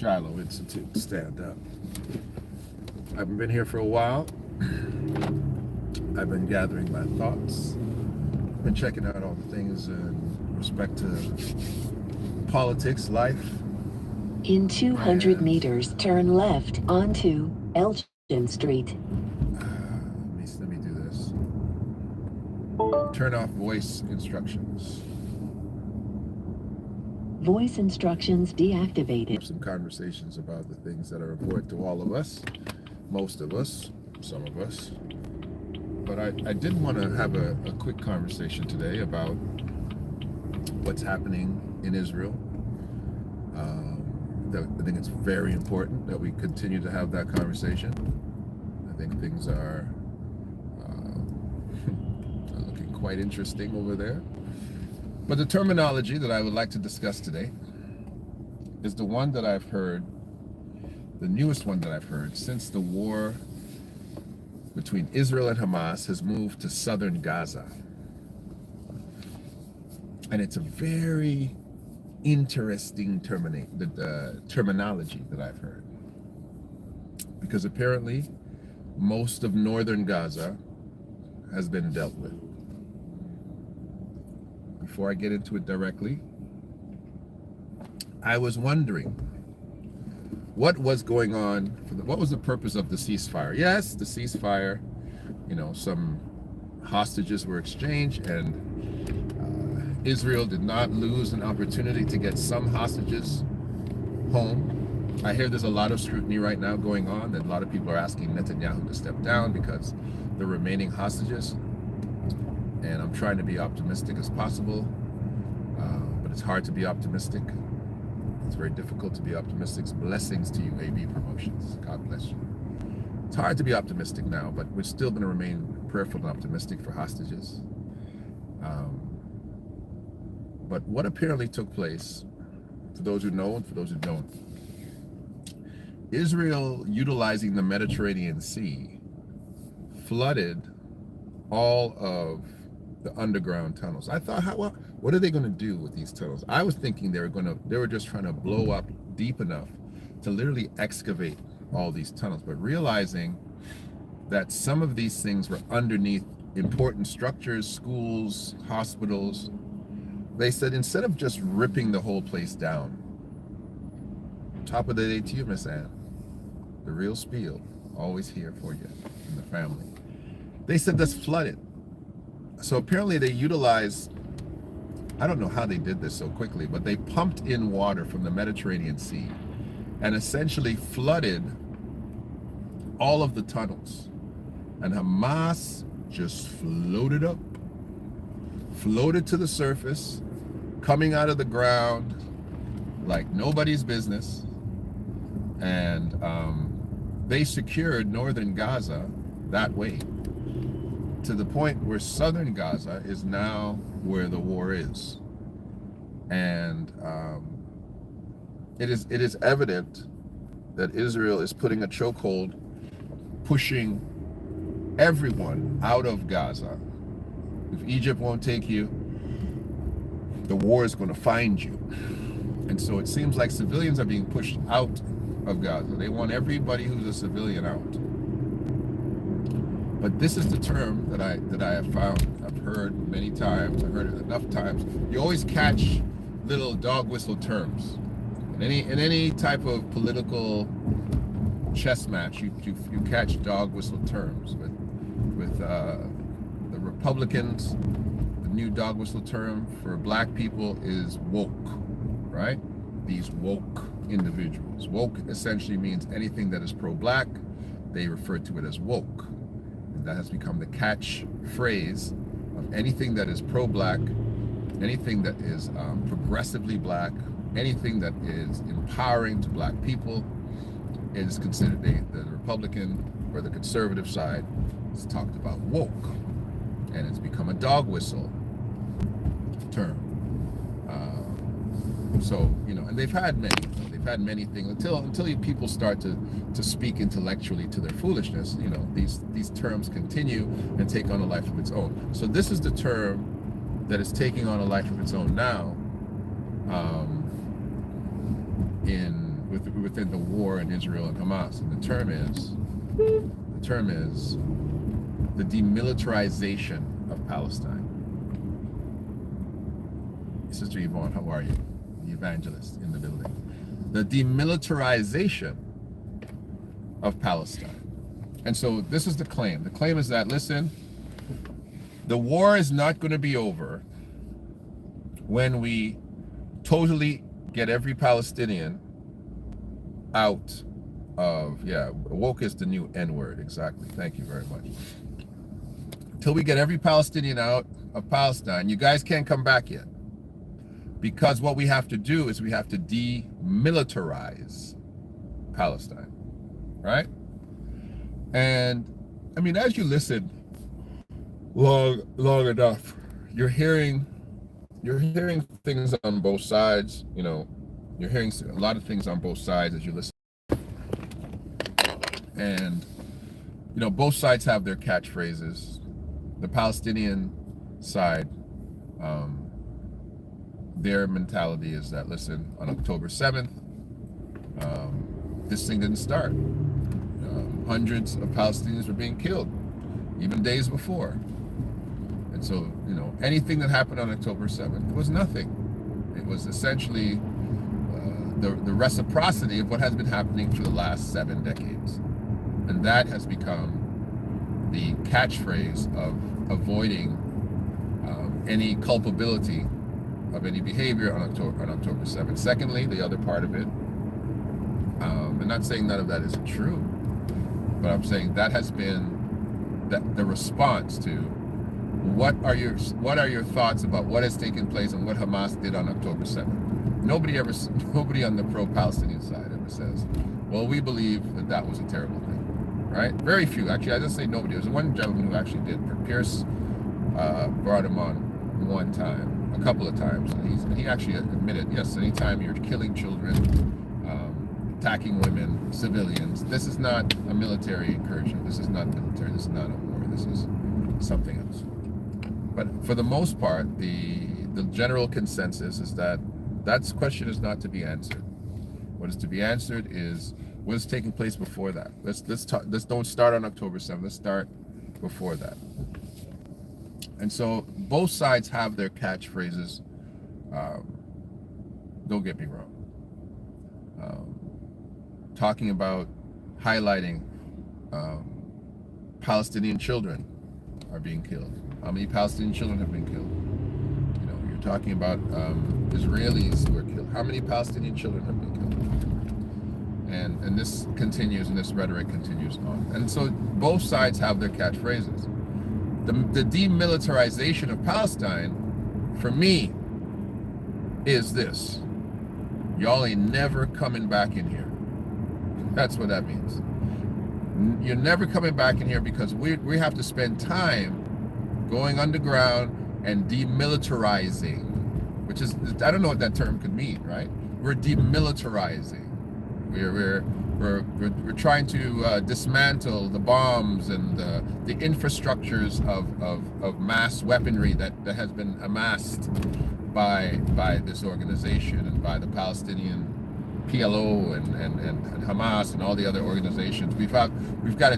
Shiloh Institute. Stand up. I haven't been here for a while. I've been gathering my thoughts. Been checking out all the things in respect to politics, life. In 200 meters, turn left onto Elgin Street. Let me do this. Turn off voice instructions. Voice instructions deactivated. Have some conversations about the things that are important to all of us, most of us, some of us. But I did want to have a quick conversation today about what's happening in Israel. I think it's very important that we continue to have that conversation. I think things are looking quite interesting over there. But the terminology that I would like to discuss today is the one that I've heard, the newest one that I've heard since the war between Israel and Hamas has moved to southern Gaza. And it's a very interesting terminology that I've heard. Because apparently most of northern Gaza has been dealt with. Before I get into it directly, I was wondering what was going on, what was the purpose of the ceasefire? Yes, the ceasefire, some hostages were exchanged, and Israel did not lose an opportunity to get some hostages home. I hear there's a lot of scrutiny right now going on, that a lot of people are asking Netanyahu to step down because the remaining hostages. And I'm trying to be optimistic as possible, but it's hard to be optimistic. It's very difficult to be optimistic. Blessings to you, AB Promotions. God bless you. It's hard to be optimistic now, but we're still going to remain prayerful and optimistic for hostages. But what apparently took place, for those who know and for those who don't, Israel, utilizing the Mediterranean Sea, flooded all of the underground tunnels. I thought, what are they going to do with these tunnels? I was thinking they were just trying to blow up deep enough to literally excavate all these tunnels, but realizing that some of these things were underneath important structures, schools, hospitals, they said instead of just ripping the whole place down, top of the day to you, Miss Ann, the real spiel, always here for you and the family. They said let's flood it. So apparently they utilized, I don't know how they did this so quickly, but they pumped in water from the Mediterranean Sea and essentially flooded all of the tunnels. And Hamas just floated up, floated to the surface, coming out of the ground like nobody's business. And they secured northern Gaza that way, to the point where southern Gaza is now where the war is. And it is evident that Israel is putting a chokehold, pushing everyone out of Gaza. If Egypt won't take you, the war is going to find you. And so it seems like civilians are being pushed out of Gaza. They want everybody who's a civilian out. But this is the term that I have found. I've heard many times. I've heard it enough times. You always catch little dog whistle terms. In any type of political chess match, you catch dog whistle terms. With the Republicans, the new dog whistle term for black people is woke, right? These woke individuals. Woke essentially means anything that is pro-black. They refer to it as woke. That has become the catch phrase of anything that is pro-black, anything that is progressively black, anything that is empowering to black people is considered the Republican or the conservative side is talked about woke, and it's become a dog whistle term. So and they've had many things until people start to speak intellectually to their foolishness. These terms continue and take on a life of its own. So this is the term that is taking on a life of its own now, with within the war in Israel and Hamas. And the term is the demilitarization of Palestine. Sister Yvonne, how are you? The evangelist in the building. The demilitarization of Palestine. And so this is the claim. The claim is that, listen, the war is not going to be over when we totally get every Palestinian out of, woke is the new N-word, exactly. Thank you very much. Until we get every Palestinian out of Palestine, you guys can't come back yet. Because what we have to do is we have to demilitarize Palestine, right? And I mean, as you listen long enough, you're hearing things on both sides. You know, you're hearing a lot of things on both sides as you listen. And you know, both sides have their catchphrases. The Palestinian side, their mentality is that, listen, on October 7th, this thing didn't start. Hundreds of Palestinians were being killed, even days before. And so, you know, anything that happened on October 7th was nothing. It was essentially the reciprocity of what has been happening for the last 7 decades. And that has become the catchphrase of avoiding any culpability of any behavior on October 7th. Secondly, the other part of it, I'm not saying none of that isn't true, but I'm saying that has been the response to what are your thoughts about what has taken place and what Hamas did on October 7th. Nobody on the pro-Palestinian side ever says, well, we believe that was a terrible thing, right? Very few, actually. I just say nobody. There was one gentleman who actually did. Pierce brought him on one time, a couple of times, and he actually admitted, yes, anytime you're killing children, attacking women, civilians, this is not a military incursion. This is not military. This is not a war. This is something else. But for the most part, the general consensus is that question is not to be answered. What is to be answered is what is taking place before that. Let's don't start on October 7th. Let's start before that. And so both sides have their catchphrases. Don't get me wrong. Talking about highlighting Palestinian children are being killed. How many Palestinian children have been killed? You know, you're talking about Israelis who are killed. How many Palestinian children have been killed? And this continues, and this rhetoric continues on. And so both sides have their catchphrases. The demilitarization of Palestine, for me, is this: y'all ain't never coming back in here. That's what that means. You're never coming back in here because we have to spend time going underground and demilitarizing, which is, I don't know what that term could mean, right? We're demilitarizing. We're trying to dismantle the bombs and the infrastructures of mass weaponry that has been amassed by this organization and by the Palestinian PLO and Hamas and all the other organizations. We've got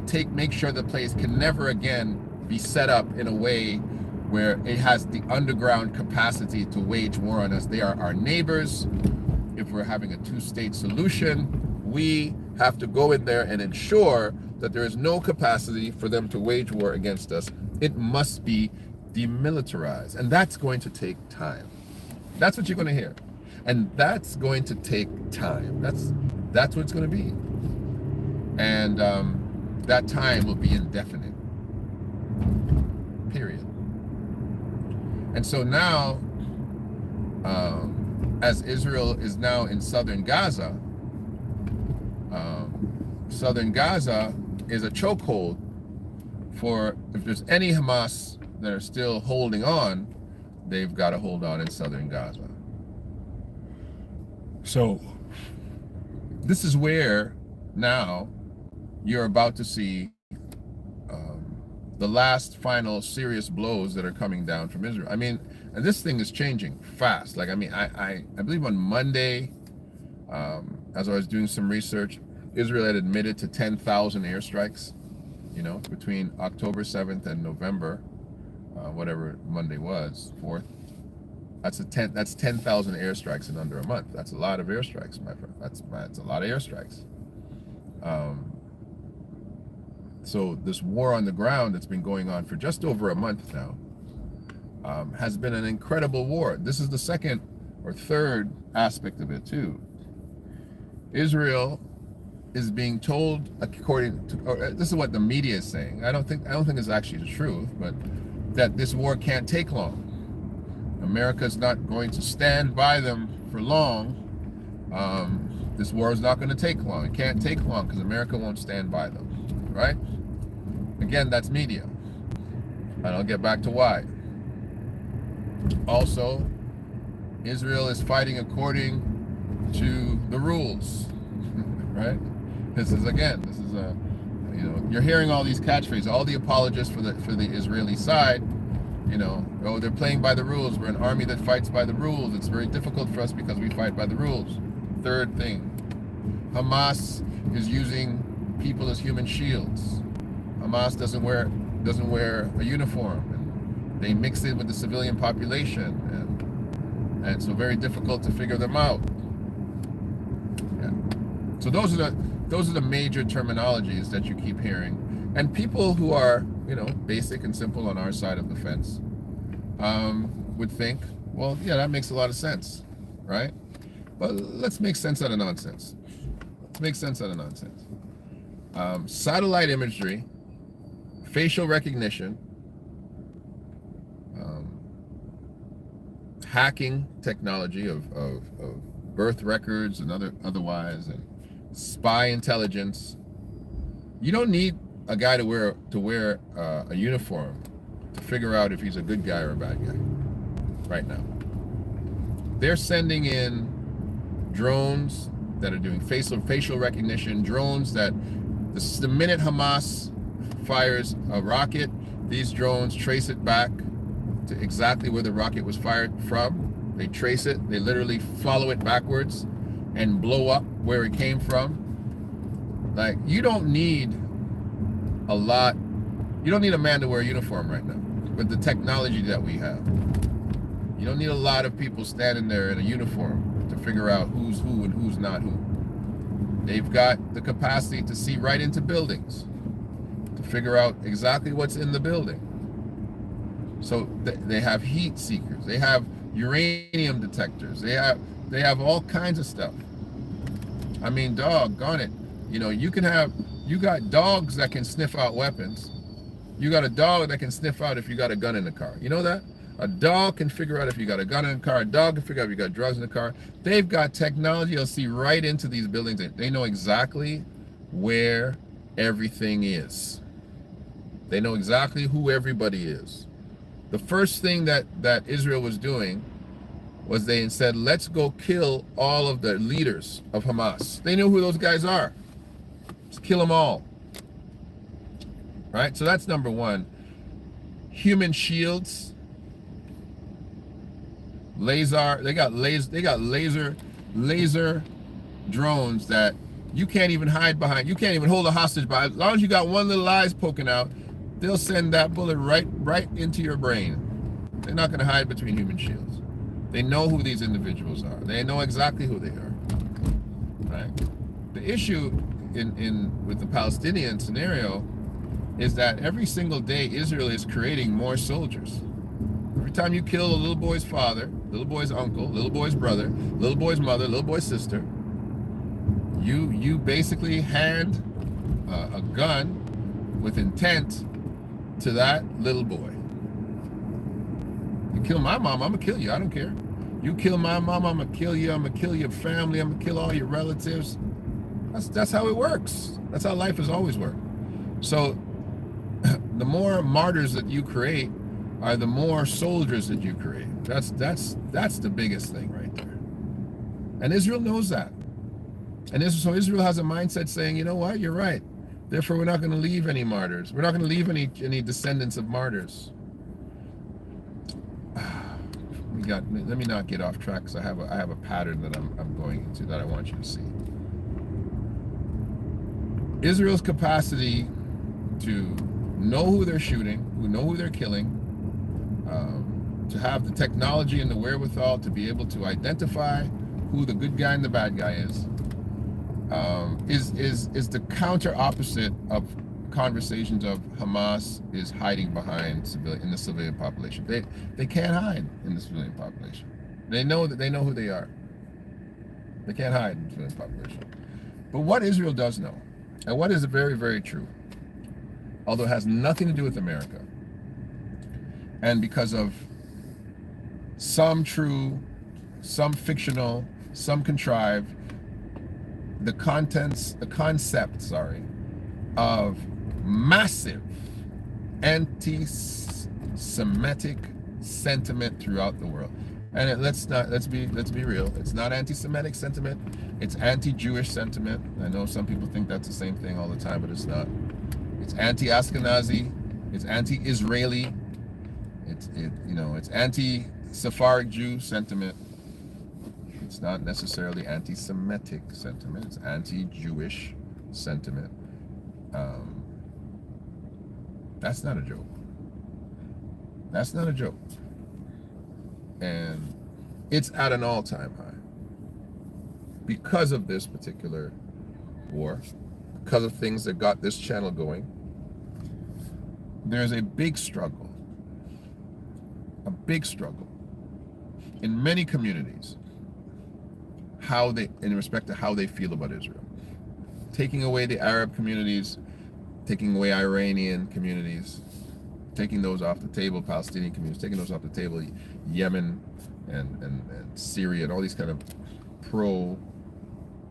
to make sure the place can never again be set up in a way where it has the underground capacity to wage war on us. They are our neighbors. If we're having a two-state solution, we have to go in there and ensure that there is no capacity for them to wage war against us. It must be demilitarized, and that's going to take time. That's what you're going to hear, and that's going to take time. That's what it's going to be, and that time will be indefinite. Period. And so now, as Israel is now in southern Gaza, southern Gaza is a chokehold for, if there's any Hamas that are still holding on, they've got to hold on in southern Gaza. So this is where now you're about to see the last final serious blows that are coming down from Israel. I mean, and this thing is changing fast. Like, I mean, I believe on Monday, as I was doing some research, Israel had admitted to 10,000 airstrikes, between October 7th and November, whatever Monday was, 4th. That's 10,000 airstrikes in under a month. That's a lot of airstrikes, my friend. That's a lot of airstrikes. So this war on the ground that's been going on for just over a month now has been an incredible war. This is the second or third aspect of it too. Israel is being told, according to, this is what the media is saying. I don't think it's actually the truth, but that this war can't take long. America's not going to stand by them for long. This war is not going to take long. It can't take long because America won't stand by them, right? Again, that's media. And I'll get back to why. Also, Israel is fighting according to the rules, right? This is you're hearing all these catchphrases, all the apologists for the Israeli side, oh, they're playing by the rules. We're an army that fights by the rules. It's very difficult for us because we fight by the rules. Third thing, Hamas is using people as human shields. Hamas doesn't wear a uniform, and they mix it with the civilian population, and so very difficult to figure them out. Yeah. So those are the major terminologies that you keep hearing, and people who are basic and simple on our side of the fence would think, well, yeah, that makes a lot of sense, right? But let's make sense out of nonsense. Satellite imagery, facial recognition, hacking technology of birth records and otherwise, and spy intelligence. You don't need a guy to wear a uniform to figure out if he's a good guy or a bad guy right now. They're sending in drones that are doing facial recognition, drones that the minute Hamas fires a rocket, these drones trace it back to exactly where the rocket was fired from. They trace it, they literally follow it backwards and blow up where it came from. Like, you don't need a man to wear a uniform right now with the technology that we have. You don't need a lot of people standing there in a uniform to figure out who's who and who's not who. They've got the capacity to see right into buildings, to figure out exactly what's in the building. So they have heat seekers, they have uranium detectors, they have all kinds of stuff. I mean, doggone it. You got dogs that can sniff out weapons. You got a dog that can sniff out if you got a gun in the car. You know that? A dog can figure out if you got a gun in the car. A dog can figure out if you got drugs in the car. They've got technology. They'll see right into these buildings. They know exactly where everything is. They know exactly who everybody is. The first thing that Israel was doing was they said, let's go kill all of the leaders of Hamas. They knew who those guys are. Let's kill them all. Right? So that's number one. Human shields. They got laser drones that you can't even hide behind. You can't even hold a hostage by. As long as you got one little eyes poking out, they'll send that bullet right into your brain. They're not going to hide between human shields. They know who these individuals are. They know exactly who they are. Right? The issue with the Palestinian scenario is that every single day Israel is creating more soldiers. Every time you kill a little boy's father, little boy's uncle, little boy's brother, little boy's mother, little boy's sister, you basically hand a gun with intent to that little boy. You kill my mom, I'm gonna kill you. I don't care. You kill my mom, I'm gonna kill you. I'm gonna kill your family. I'm gonna kill all your relatives. That's how it works. That's how life has always worked. So the more martyrs that you create are the more soldiers that you create. That's the biggest thing right there. And Israel knows that. And so Israel has a mindset saying, you know what, you're right. Therefore, we're not going to leave any martyrs. We're not going to leave any descendants of martyrs. Let me not get off track because I have a pattern that I'm going into that I want you to see. Israel's capacity to know who they're shooting, who know who they're killing, to have the technology and the wherewithal to be able to identify who the good guy and the bad guy is the counter opposite of conversations of Hamas is hiding behind in the civilian population. They can't hide in the civilian population. They know who they are. They can't hide in the civilian population. But what Israel does know, and what is very, very true, although it has nothing to do with America, and because of some true, some fictional, some contrived, the concept of massive anti-Semitic sentiment throughout the world. And let's be real. It's not anti-Semitic sentiment. It's anti-Jewish sentiment. I know some people think that's the same thing all the time, but it's not. It's anti-Ashkenazi. It's anti-Israeli. It's anti-Sephardic Jew sentiment. It's not necessarily anti-Semitic sentiment. It's anti-Jewish sentiment. That's not a joke. That's not a joke. And it's at an all-time high because of this particular war, because of things that got this channel going. There's a big struggle in many communities in respect to how they feel about Israel. Taking away the Arab communities, taking away Iranian communities, taking those off the table, Palestinian communities, taking those off the table, Yemen and Syria and all these kind of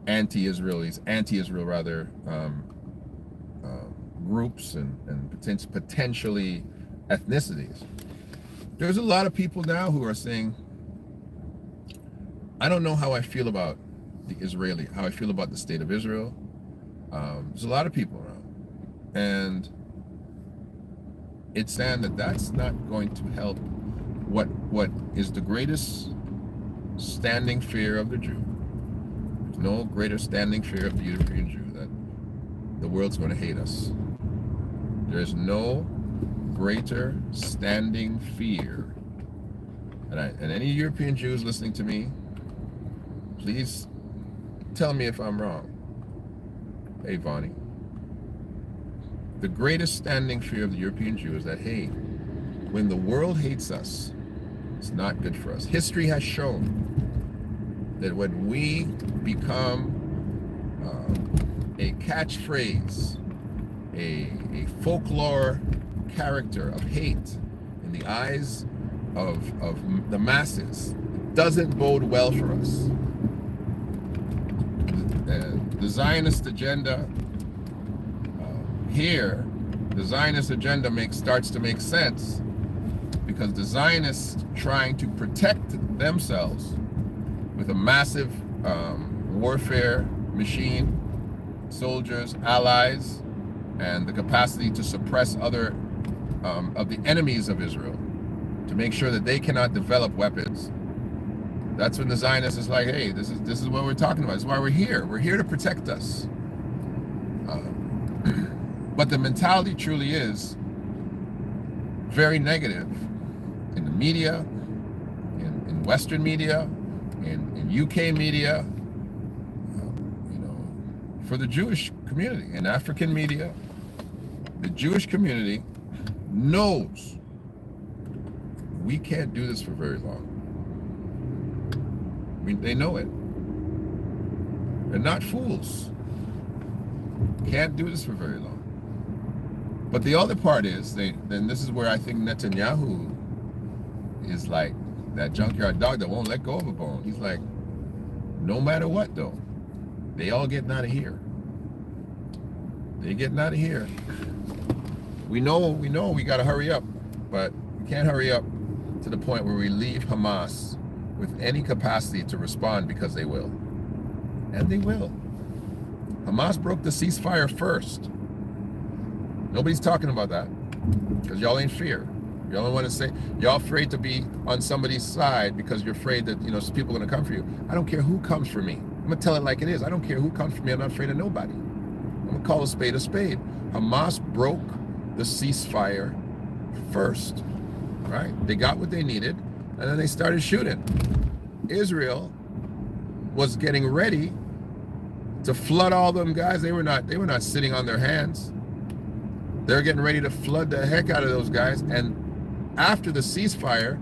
anti-Israel rather, groups and potentially ethnicities. There's a lot of people now who are saying, I don't know how I feel about how I feel about the state of Israel. There's a lot of people around. And it's saying that that's not going to help what is the greatest standing fear of the Jew. There's no greater standing fear of the European Jew that the world's going to hate us. There is no greater standing fear. And any European Jews listening to me, please tell me if I'm wrong. Hey, Vonnie. The greatest standing fear of the European Jew is that, hey, when the world hates us, it's not good for us. History has shown that when we become a catchphrase, a folklore character of hate in the eyes of the masses, it doesn't bode well for us. The Zionist agenda the Zionist agenda starts to make sense because the Zionists trying to protect themselves with a massive warfare machine, soldiers, allies, and the capacity to suppress other of the enemies of Israel to make sure that they cannot develop weapons. That's when the Zionists is like, hey, this is what we're talking about. This is why we're here. We're here to protect us. But the mentality truly is very negative in the media, in Western media, in UK media, for the Jewish community, in African media. The Jewish community knows we can't do this for very long. They know it. They're not fools. Can't do this for very long. But the other part is, then this is where I think Netanyahu is like that junkyard dog that won't let go of a bone. He's like, no matter what though, they all getting out of here. They getting out of here. We know we gotta hurry up, but we can't hurry up to the point where we leave Hamas with any capacity to respond, because they will. And they will. Hamas broke the ceasefire first. Nobody's talking about that because y'all ain't fear. Y'all don't want to say, y'all afraid to be on somebody's side because you're afraid that, people are going to come for you. I don't care who comes for me. I'm going to tell it like it is. I don't care who comes for me. I'm not afraid of nobody. I'm I'm gonna call a spade a spade. Hamas broke the ceasefire first, right? They got what they needed, and then they started shooting. Israel was getting ready to flood all them guys. They were not sitting on their hands. They're getting ready to flood the heck out of those guys. And after the ceasefire,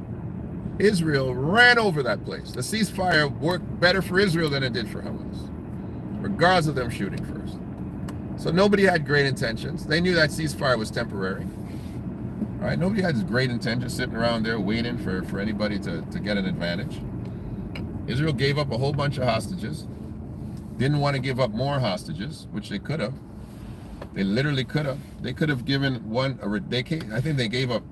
Israel ran over that place. The ceasefire worked better for Israel than it did for Hamas, regardless of them shooting first. So nobody had great intentions. They knew that ceasefire was temporary. Right? Nobody had great intentions sitting around there waiting for anybody to get an advantage. Israel gave up a whole bunch of hostages. Didn't want to give up more hostages, which they could have. They literally could have. They could have given one, I think they gave up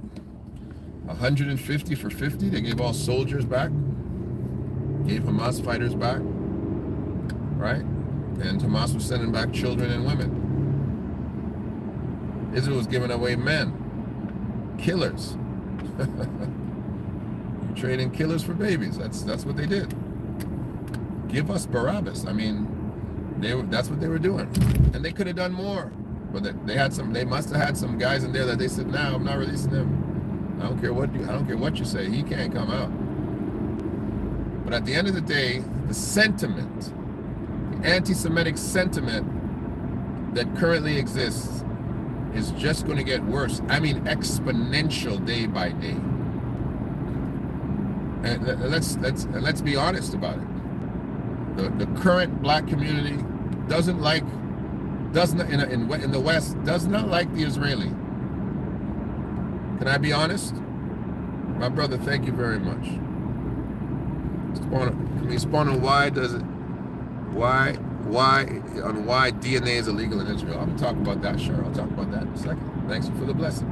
150 for 50. They gave all soldiers back. Gave Hamas fighters back. Right? And Hamas was sending back children and women. Israel was giving away men. Killers. Trading killers for babies. That's what they did. Give us Barabbas. I mean, that's what they were doing. And they could have done more. But they must have had some guys in there that they said, "No, I'm not releasing him. I don't care what you say. He can't come out." But at the end of the day, the sentiment, the anti-Semitic sentiment that currently exists is just going to get worse. I mean, exponential day by day. And let's be honest about it. The current black community in the West does not like the Israeli. Can I be honest? My brother, thank you very much. Can we spawn on why DNA is illegal in Israel? I'm gonna talk about that. Sure, I'll talk about that in a second. Thanks for the blessing.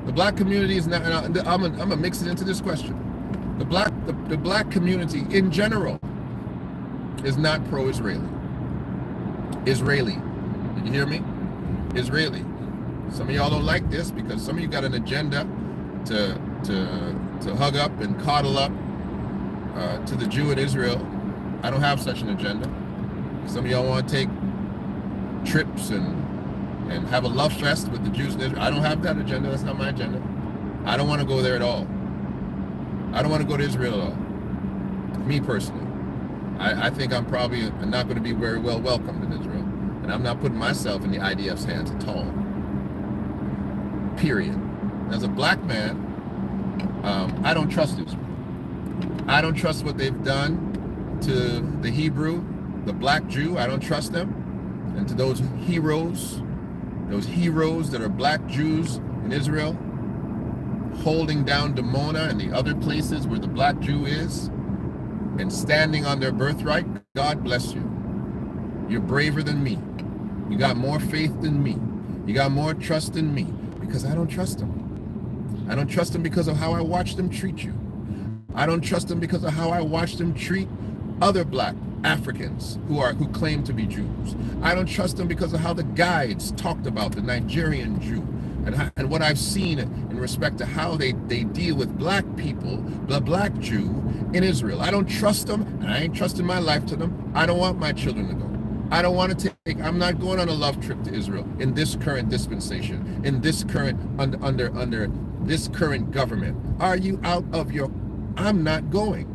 The black community is not. I'm gonna mix it into this question. The black community in general is not pro-Israeli. Israeli. Did you hear me? Israeli. Some of y'all don't like this because some of you got an agenda to hug up and coddle up to the Jew in Israel. I don't have such an agenda. Some of y'all want to take trips and have a love fest with the Jews in Israel. I don't have that agenda. That's not my agenda. I don't want to go there at all. I don't want to go to Israel at all. Me personally. I think I'm probably not going to be very well welcomed in Israel. And I'm not putting myself in the IDF's hands at all. Period. As a black man, I don't trust Israel. I don't trust what they've done to the Hebrew, the black Jew. I don't trust them. And to those heroes that are black Jews in Israel, holding down Dimona and the other places where the black Jew is, and standing on their birthright, God bless you. You're braver than me. You got more faith than me. You got more trust than me, because I don't trust them. I don't trust them because of how I watch them treat you. I don't trust them because of how I watch them treat other black Africans who claim to be Jews. I don't trust them because of how the guides talked about the Nigerian Jew and what I've seen in respect to how they deal with black people, the black Jew in Israel. I don't trust them, and I ain't trusting my life to them. I don't want my children to go. I don't want to I'm not going on a love trip to Israel in this current dispensation, in this current, under this current government. Are you out of your, I'm not going.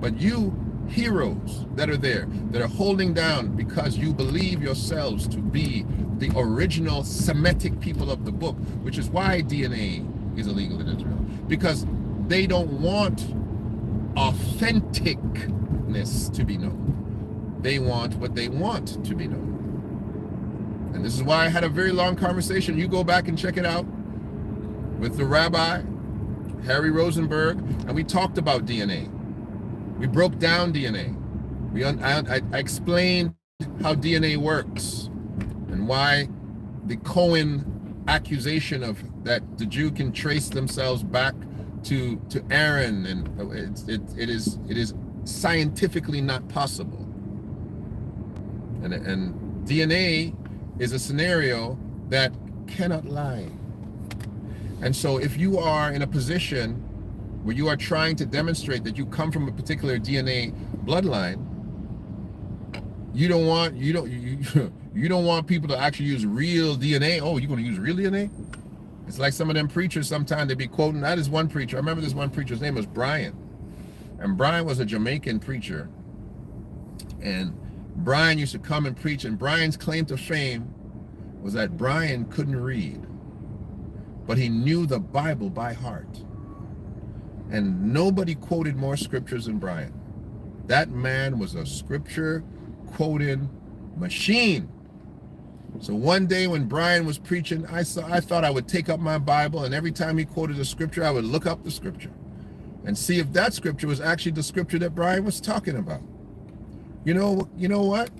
But you heroes that are there, that are holding down because you believe yourselves to be the original Semitic people of the book, which is why DNA is illegal in Israel, because they don't want authenticness to be known. They want what they want to be known. And this is why I had a very long conversation. You go back and check it out with the Rabbi Harry Rosenberg, and we talked about DNA. We broke down DNA. I explained how DNA works and why the Cohen accusation of that the Jew can trace themselves back to Aaron, and it is scientifically not possible. And DNA is a scenario that cannot lie. And so if you are in a position where you are trying to demonstrate that you come from a particular DNA bloodline, You don't want you don't want people to actually use real DNA. Oh, you're going to use real DNA? It's like some of them preachers sometimes they be quoting. That is one preacher. I remember this one preacher's name was Brian. And Brian was a Jamaican preacher. And Brian used to come and preach. And Brian's claim to fame was that Brian couldn't read, but he knew the Bible by heart. And nobody quoted more scriptures than Brian. That man was a scripture quoting machine. So one day when Brian was preaching, I thought I would take up my Bible, and every time he quoted a scripture, I would look up the scripture and see if that scripture was actually the scripture that Brian was talking about. You know what?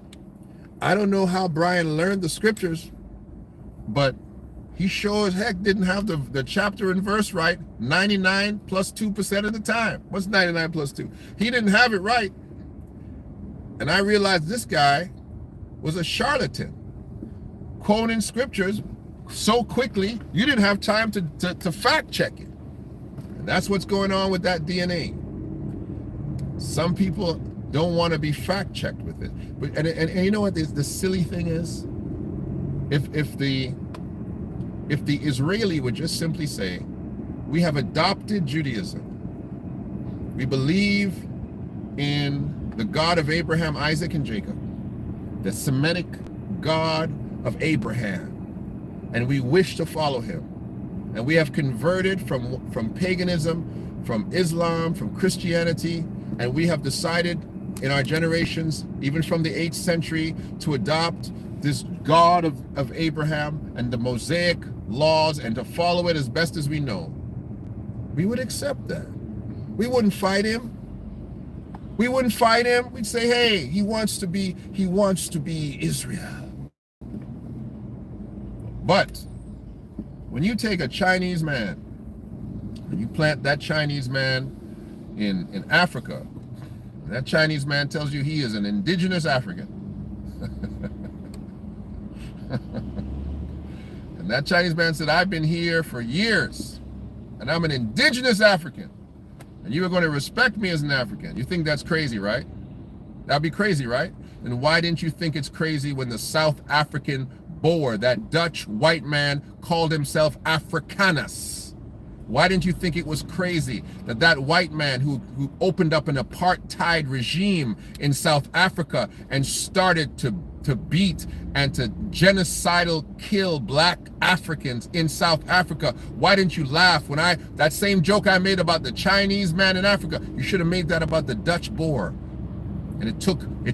I don't know how Brian learned the scriptures, but he sure as heck didn't have the chapter and verse right 99 plus 2% of the time. What's 99 plus 2? He didn't have it right. And I realized this guy was a charlatan, quoting scriptures so quickly you didn't have time to fact check it. And that's what's going on with that DNA. Some people don't want to be fact checked with it. But and you know what the silly thing is? If the Israeli would just simply say, we have adopted Judaism. We believe in the God of Abraham, Isaac, and Jacob, the Semitic God of Abraham, and we wish to follow him. And we have converted from paganism, from Islam, from Christianity, and we have decided in our generations, even from the 8th century, to adopt this God of Abraham and the Mosaic laws and to follow it as best as we know. We would accept that. We wouldn't fight him. We wouldn't fight him. We'd say, hey, he wants to be Israel. But when you take a Chinese man and you plant that Chinese man in Africa, and that Chinese man tells you he is an indigenous African, and that Chinese man said, I've been here for years, and I'm an indigenous African, and you are going to respect me as an African. You think that's crazy, right? That'd be crazy, right? And why didn't you think it's crazy when the South African Boer, that Dutch white man, called himself Africanus? Why didn't you think it was crazy that that white man who opened up an apartheid regime in South Africa and started to beat and to genocidal kill black Africans in South Africa? Why didn't you laugh when that same joke I made about the Chinese man in Africa? You should have made that about the Dutch Boer. And it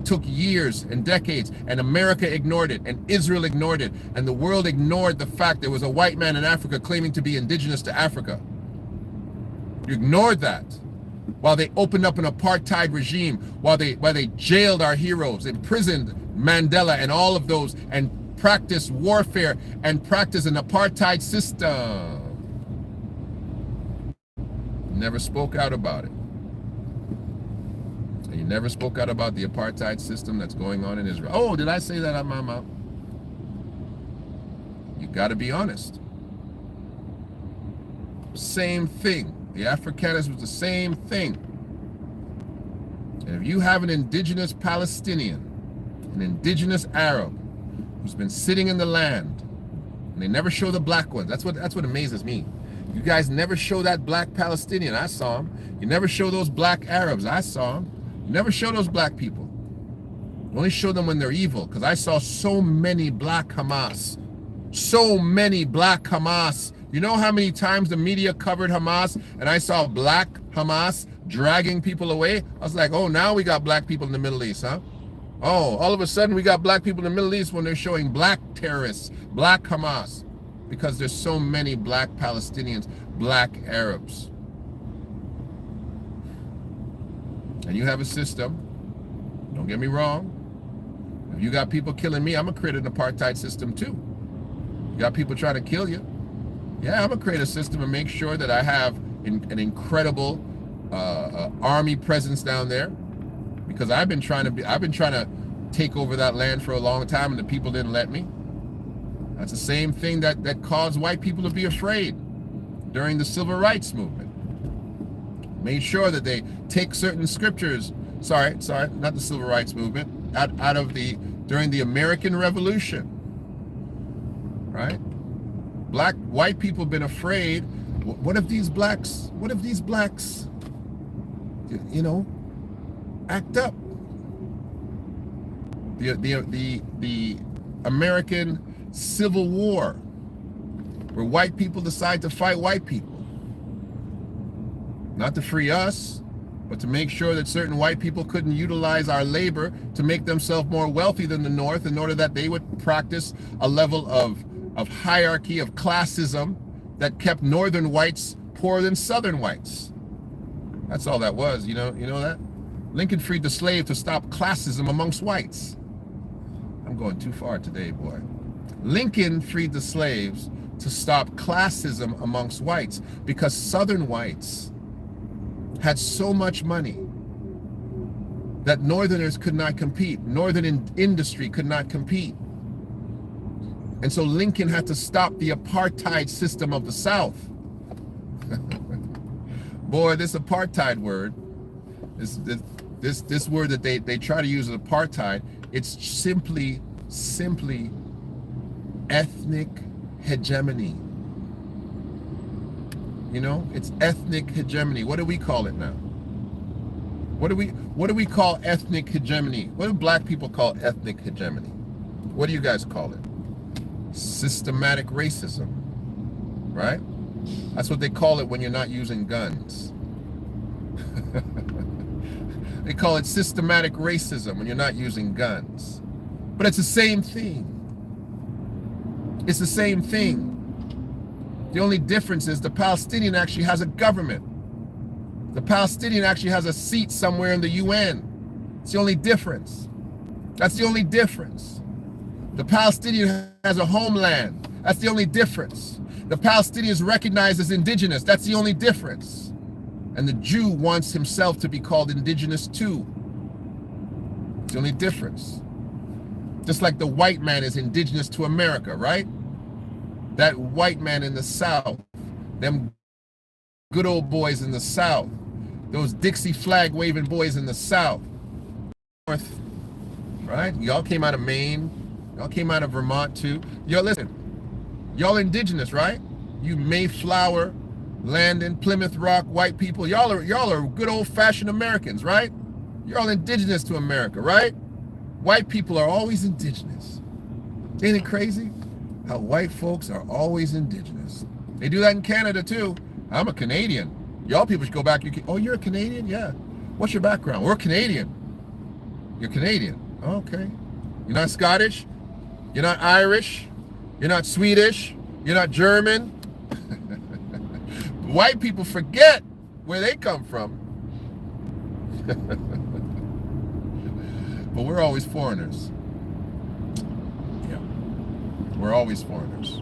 took years and decades, and America ignored it, and Israel ignored it, and the world ignored the fact there was a white man in Africa claiming to be indigenous to Africa. You ignored that while they opened up an apartheid regime, while they jailed our heroes, imprisoned Mandela and all of those, and practiced warfare and practiced an apartheid system. Never spoke out about it. And you never spoke out about the apartheid system that's going on in Israel. Oh, did I say that out of my mouth? You got to be honest. Same thing. The Afrikaners was the same thing. And if you have an indigenous Palestinian, an indigenous Arab who's been sitting in the land, and they never show the black ones. That's what amazes me. You guys never show that black Palestinian. I saw him. You never show those black Arabs. I saw them. You never show those black people. You only show them when they're evil, because I saw so many black Hamas. So many black Hamas. You know how many times the media covered Hamas and I saw black Hamas dragging people away? I was like, oh, now we got black people in the Middle East, huh? Oh, all of a sudden we got black people in the Middle East when they're showing black terrorists, black Hamas, because there's so many black Palestinians, black Arabs. And you have a system, don't get me wrong, if you got people killing me, I'm gonna create an apartheid system too. You got people trying to kill you, yeah, I'm gonna create a system and make sure that I have an incredible army presence down there, because I've been trying to take over that land for a long time, and the people didn't let me. That's the same thing that caused white people to be afraid during the civil rights movement. Made sure that they take certain scriptures. Sorry, not the civil rights movement. during the American Revolution, right? White people have been afraid. What if these blacks, you know, act up? The American Civil War, where white people decide to fight white people, not to free us, but to make sure that certain white people couldn't utilize our labor to make themselves more wealthy than the North, in order that they would practice a level of hierarchy, of classism, that kept Northern whites poorer than Southern whites. That's all that was, you know that? Lincoln freed the slave to stop classism amongst whites. I'm going too far today, boy. Lincoln freed the slaves to stop classism amongst whites, because Southern whites had so much money that Northerners could not compete. Northern industry could not compete. And so Lincoln had to stop the apartheid system of the South. Boy, this apartheid word, this word that they try to use as apartheid, it's simply ethnic hegemony. You know, it's ethnic hegemony. What do we call it now? What do we call ethnic hegemony? What do black people call ethnic hegemony? What do you guys call it? Systematic racism, right? That's what they call it when you're not using guns. They call it systematic racism when you're not using guns. But it's the same thing. It's the same thing. The only difference is the Palestinian actually has a government. The Palestinian actually has a seat somewhere in the UN. It's the only difference. That's the only difference. The Palestinian has a homeland. That's the only difference. The Palestinian is recognized as indigenous. That's the only difference. And the Jew wants himself to be called indigenous too. It's the only difference. Just like the white man is indigenous to America, right? That white man in the South, them good old boys in the South, those Dixie flag waving boys in the South, North, right? Y'all came out of Maine, y'all came out of Vermont too. Yo, listen, y'all indigenous, right? You Mayflower, Landon, Plymouth Rock, white people, y'all are good old fashioned Americans, right? You're all indigenous to America, right? White people are always indigenous. Ain't it crazy how white folks are always indigenous? They do that in Canada too. I'm a Canadian. Y'all people should go back. Oh, you're a Canadian? Yeah. What's your background? We're Canadian. You're Canadian. Okay. You're not Scottish? You're not Irish? You're not Swedish? You're not German? White people forget where they come from. But we're always foreigners. Yeah. We're always foreigners.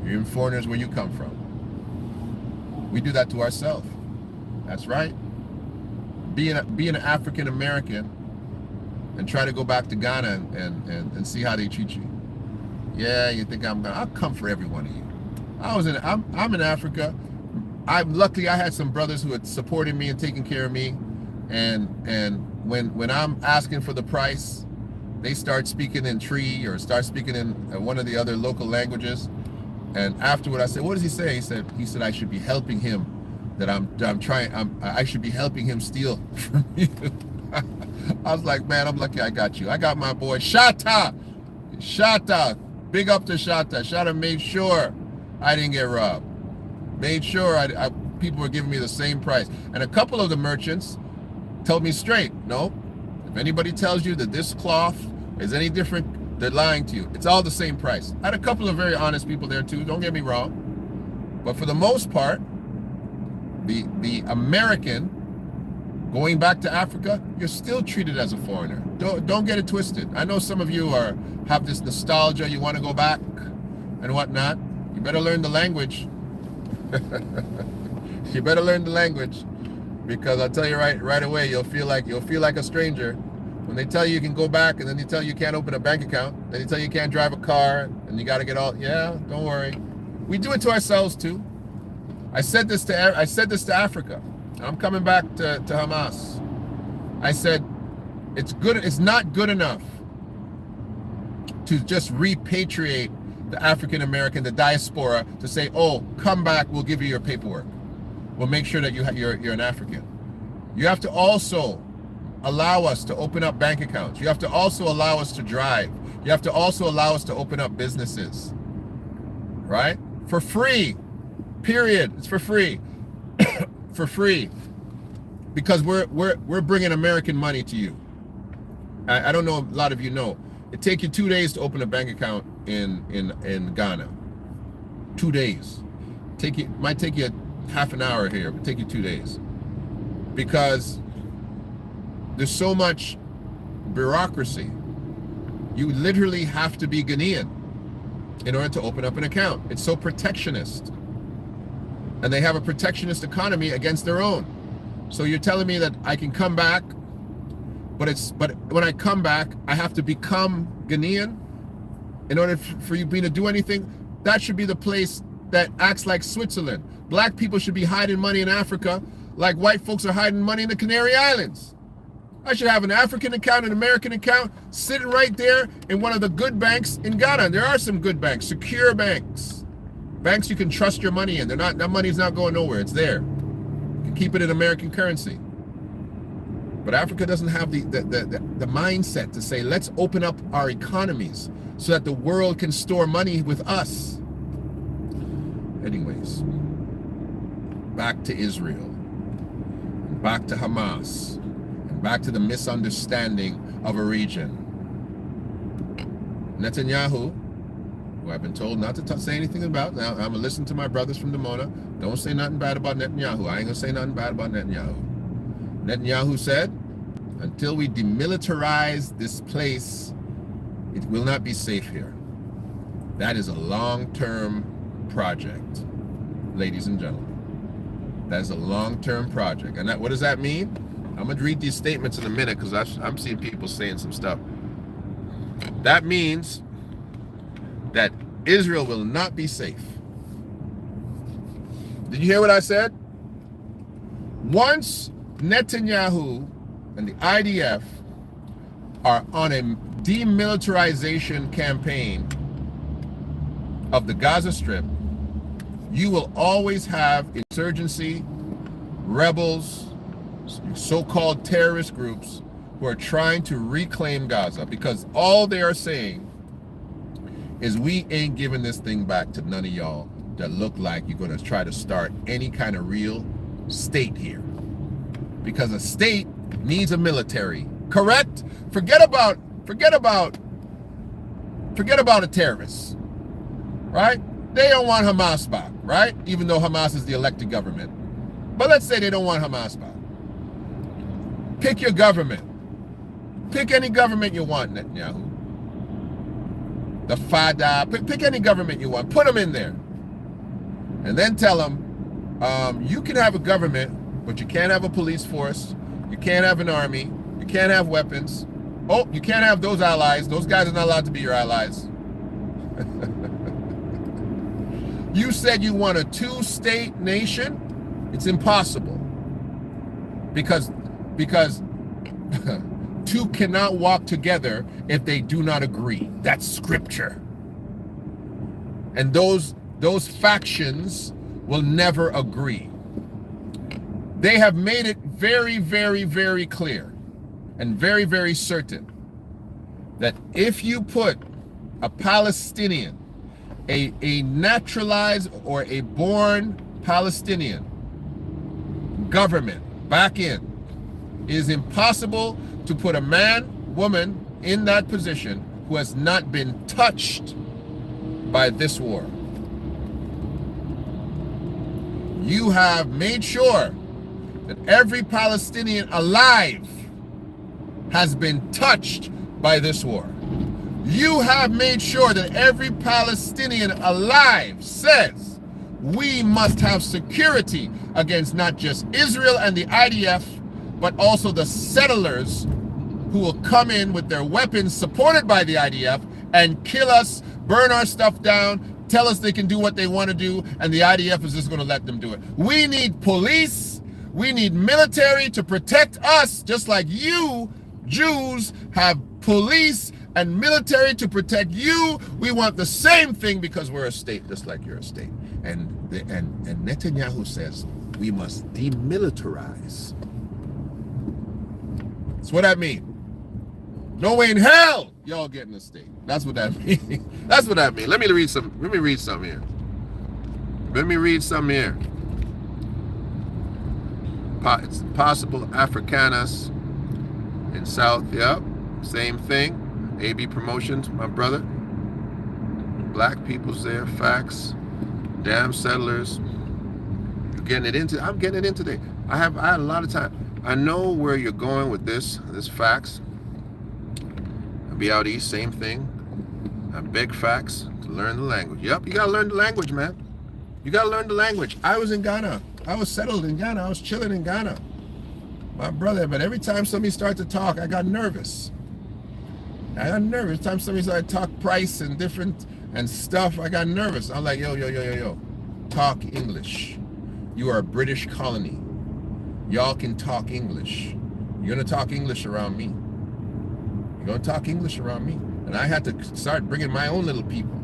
You're even foreigners where you come from. We do that to ourselves. That's right. Being an African American and try to go back to Ghana and see how they treat you. Yeah, you think I'll come for every one of you. I'm in Africa. Luckily I had some brothers who had supported me and taken care of me. And when I'm asking for the price, they start speaking in Tree or start speaking in one of the other local languages. And afterward, I said, "What does he say?" He said I should be helping him. That I should be helping him steal from you. I was like, man, I'm lucky I got you. I got my boy Shatta. Big up to Shatta. Shatta made sure I didn't get robbed. Made sure people were giving me the same price. And a couple of the merchants told me straight, no, if anybody tells you that this cloth is any different, they're lying to you. It's all the same price. I had a couple of very honest people there too, don't get me wrong. But for the most part, the American going back to Africa, you're still treated as a foreigner. Don't get it twisted. I know some of you have this nostalgia, you want to go back and whatnot. You better learn the language. You better learn the language, because I'll tell you right away, you'll feel like a stranger when they tell you can go back, and then they tell you can't open a bank account, then they tell you can't drive a car, and you got to get all. Yeah, don't worry. We do it to ourselves too. I said this to Africa. I'm coming back to Hamas. I said, It's not good enough to just repatriate the African American, the diaspora, to say, oh, come back, we'll give you your paperwork. We'll make sure that you're an African. You have to also allow us to open up bank accounts. You have to also allow us to drive. You have to also allow us to open up businesses, right? For free, period. It's for free, for free, because we're bringing American money to you. I don't know, a lot of you know, it takes you 2 days to open a bank account in Ghana. 2 days. Might take you half an hour here, but take you 2 days, because there's so much bureaucracy. You literally have to be Ghanaian in order to open up an account. It's so protectionist, and they have a protectionist economy against their own. So you're telling me that I can come back, but when I come back, I have to become Ghanaian in order for me to do anything? That should be the place that acts like Switzerland. Black people should be hiding money in Africa like white folks are hiding money in the Canary Islands. I should have an African account, an American account, sitting right there in one of the good banks in Ghana. There are some good banks, secure banks. Banks you can trust your money in. That money's not going nowhere. It's there. You can keep it in American currency. But Africa doesn't have the mindset to say, let's open up our economies so that the world can store money with us. Anyways, back to Israel, back to Hamas, and back to the misunderstanding of a region. Netanyahu, who I've been told not to say anything about, now I'm gonna listen to my brothers from Dimona. Don't say nothing bad about Netanyahu. I ain't gonna say nothing bad about Netanyahu. Netanyahu said, until we demilitarize this place, it will not be safe here. That is a long-term project, ladies and gentlemen. That is a long-term project. And what does that mean? I'm going to read these statements in a minute, because I'm seeing people saying some stuff. That means that Israel will not be safe. Did you hear what I said? Once Netanyahu and the IDF are on a demilitarization campaign of the Gaza Strip, you will always have insurgency, rebels, so-called terrorist groups who are trying to reclaim Gaza, because all they are saying is, we ain't giving this thing back to none of y'all that look like you're going to try to start any kind of real state here. Because a state needs a military, correct? Forget about a terrorist, right? They don't want Hamas back, right? Even though Hamas is the elected government. But let's say they don't want Hamas back. Pick your government. Pick any government you want, Netanyahu. The Fada, pick any government you want. Put them in there. And then tell them, you can have a government, but you can't have a police force. You can't have an army. You can't have weapons. Oh, you can't have those allies. Those guys are not allowed to be your allies. You said you want a two-state nation. It's impossible. Because two cannot walk together if they do not agree. That's scripture. And those factions will never agree. They have made it very, very, very clear and very, very certain that if you put a Palestinian, a naturalized or a born Palestinian government back in, it is impossible to put a man, woman in that position who has not been touched by this war. You have made sure that every Palestinian alive has been touched by this war. You have made sure that every Palestinian alive says, we must have security against not just Israel and the IDF, but also the settlers who will come in with their weapons supported by the IDF and kill us, burn our stuff down, tell us they can do what they want to do, and the IDF is just going to let them do it. We need police, we need military to protect us, just like you Jews have police and military to protect you. We want the same thing because we're a state, just like you're a state. And Netanyahu says we must demilitarize. That's what that means. No way in hell y'all getting a state. That's what that means. That's what that means. Let me read some. Let me read something here. Let me read something here. It's possible Africanas in South. Yep, same thing. AB Promotions, my brother. Black people's there. Facts. Damn settlers. You're getting it into. I'm getting it in today. I had a lot of time. I know where you're going with this facts. I'll be out east, same thing. I beg facts to learn the language. Yep, you gotta learn the language, man. You gotta learn the language. I was in Ghana. I was settled in Ghana. I was chilling in Ghana. My brother, but every time somebody started to talk, I got nervous. Every time somebody started to talk price and different and stuff, I got nervous. I'm like, yo. Talk English. You are a British colony. Y'all can talk English. You're gonna talk English around me. You're gonna talk English around me. And I had to start bringing my own little people.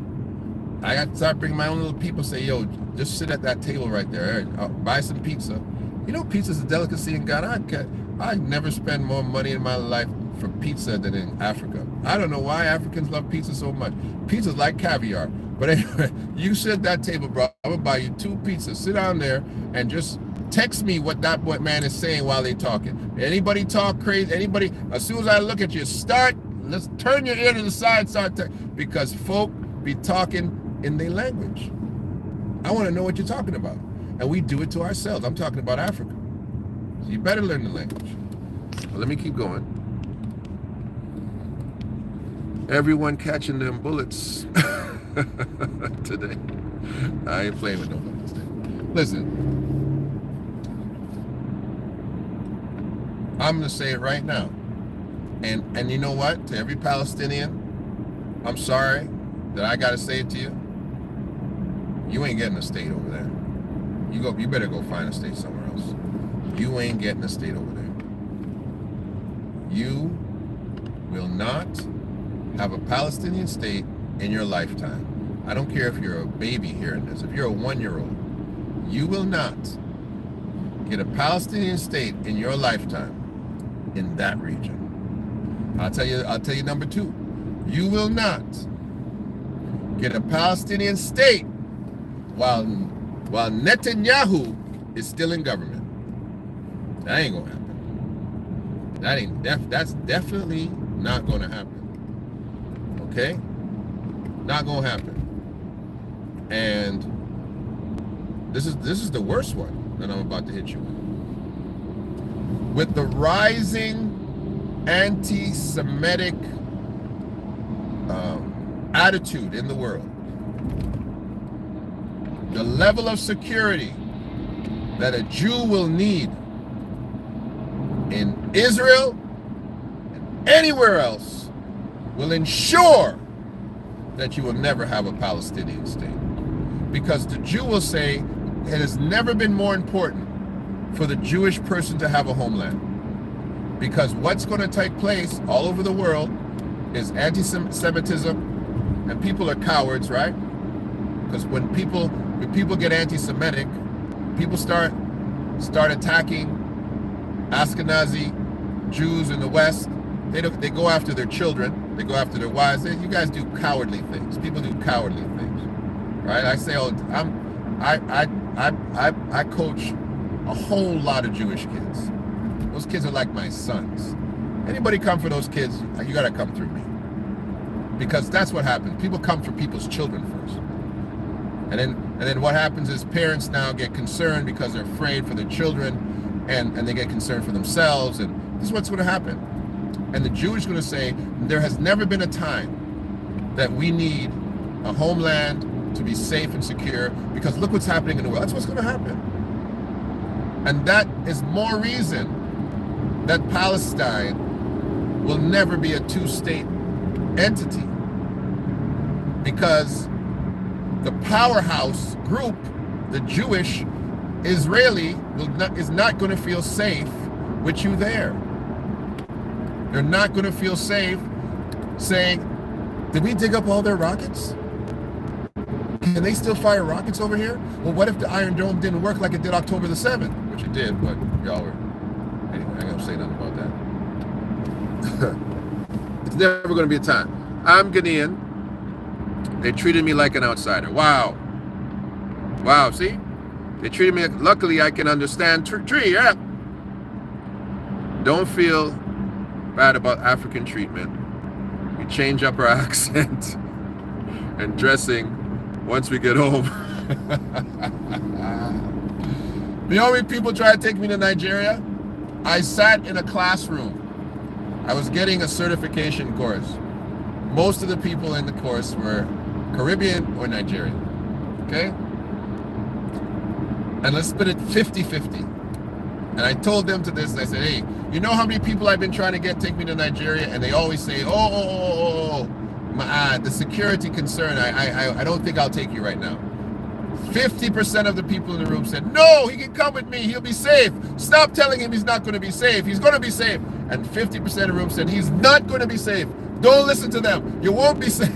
I had to start bringing my own little people. Say, yo, just sit at that table right there. I'll buy some pizza. You know, pizza's a delicacy in Ghana. I never spend more money in my life for pizza than in Africa. I don't know why Africans love pizza so much. Pizza's like caviar. But anyway, you sit at that table, bro. I'm gonna buy you 2 pizzas. Sit down there and just text me what that man is saying while they talking. Anybody talk crazy? Anybody? As soon as I look at you, let's turn your ear to the side, because folk be talking in their language. I want to know what you're talking about. And we do it to ourselves. I'm talking about Africa. So you better learn the language. Well, let me keep going. Everyone catching them bullets today. I ain't playing with no bullets today. Listen, I'm going to say it right now. And you know what? To every Palestinian, I'm sorry that I got to say it to you. You ain't getting a state over there. You better go find a state somewhere else. You ain't getting a state over there. You will not have a Palestinian state in your lifetime. I don't care if you're a baby hearing this. If you're a 1-year-old, you will not get a Palestinian state in your lifetime in that region. I'll tell you number 2. You will not get a Palestinian state while Netanyahu is still in government. That ain't gonna happen. That's definitely not gonna happen. Okay? Not gonna happen. And this is the worst one that I'm about to hit you with. With the rising anti-Semitic attitude in the world, the level of security that a Jew will need in Israel and anywhere else will ensure that you will never have a Palestinian state. Because the Jew will say it has never been more important for the Jewish person to have a homeland. Because what's going to take place all over the world is anti-Semitism, and people are cowards, right? Because when people get anti-Semitic, people start attacking Ashkenazi Jews in the West. They go after their children. They go after their wives. You guys do cowardly things. People do cowardly things, right? I say, I coach a whole lot of Jewish kids. Those kids are like my sons. Anybody come for those kids, you gotta come through me. Because that's what happens. People come for people's children first. And then what happens is parents now get concerned because they're afraid for their children, and they get concerned for themselves, and this is what's gonna happen. And the Jew is gonna say, there has never been a time that we need a homeland to be safe and secure, because look what's happening in the world. That's what's gonna happen. And that is more reason that Palestine will never be a 2-state entity, because the powerhouse group, the Jewish Israeli, is not going to feel safe with you there. They're not going to feel safe saying, did we dig up all their rockets? Can they still fire rockets over here? Well, what if the Iron Dome didn't work like it did October the 7th? Which it did, but y'all were... Anyway, I ain't going to say nothing about that. It's never going to be a time. I'm Ghanaian. They treated me like an outsider. Wow. Wow, see? They treated me... Luckily, I can understand tree, yeah. Don't feel bad about African treatment. We change up our accent and dressing once we get home. The only people try to take me to Nigeria, I sat in a classroom. I was getting a certification course. Most of the people in the course were Caribbean or Nigerian. Okay? And let's split it 50-50. And I told them to this, and I said, hey, you know how many people I've been trying to take me to Nigeria? And they always say, the security concern, I don't think I'll take you right now. 50% of the people in the room said, no, he can come with me, he'll be safe. Stop telling him he's not going to be safe. He's going to be safe. And 50% of the room said, he's not going to be safe. Don't listen to them. You won't be safe.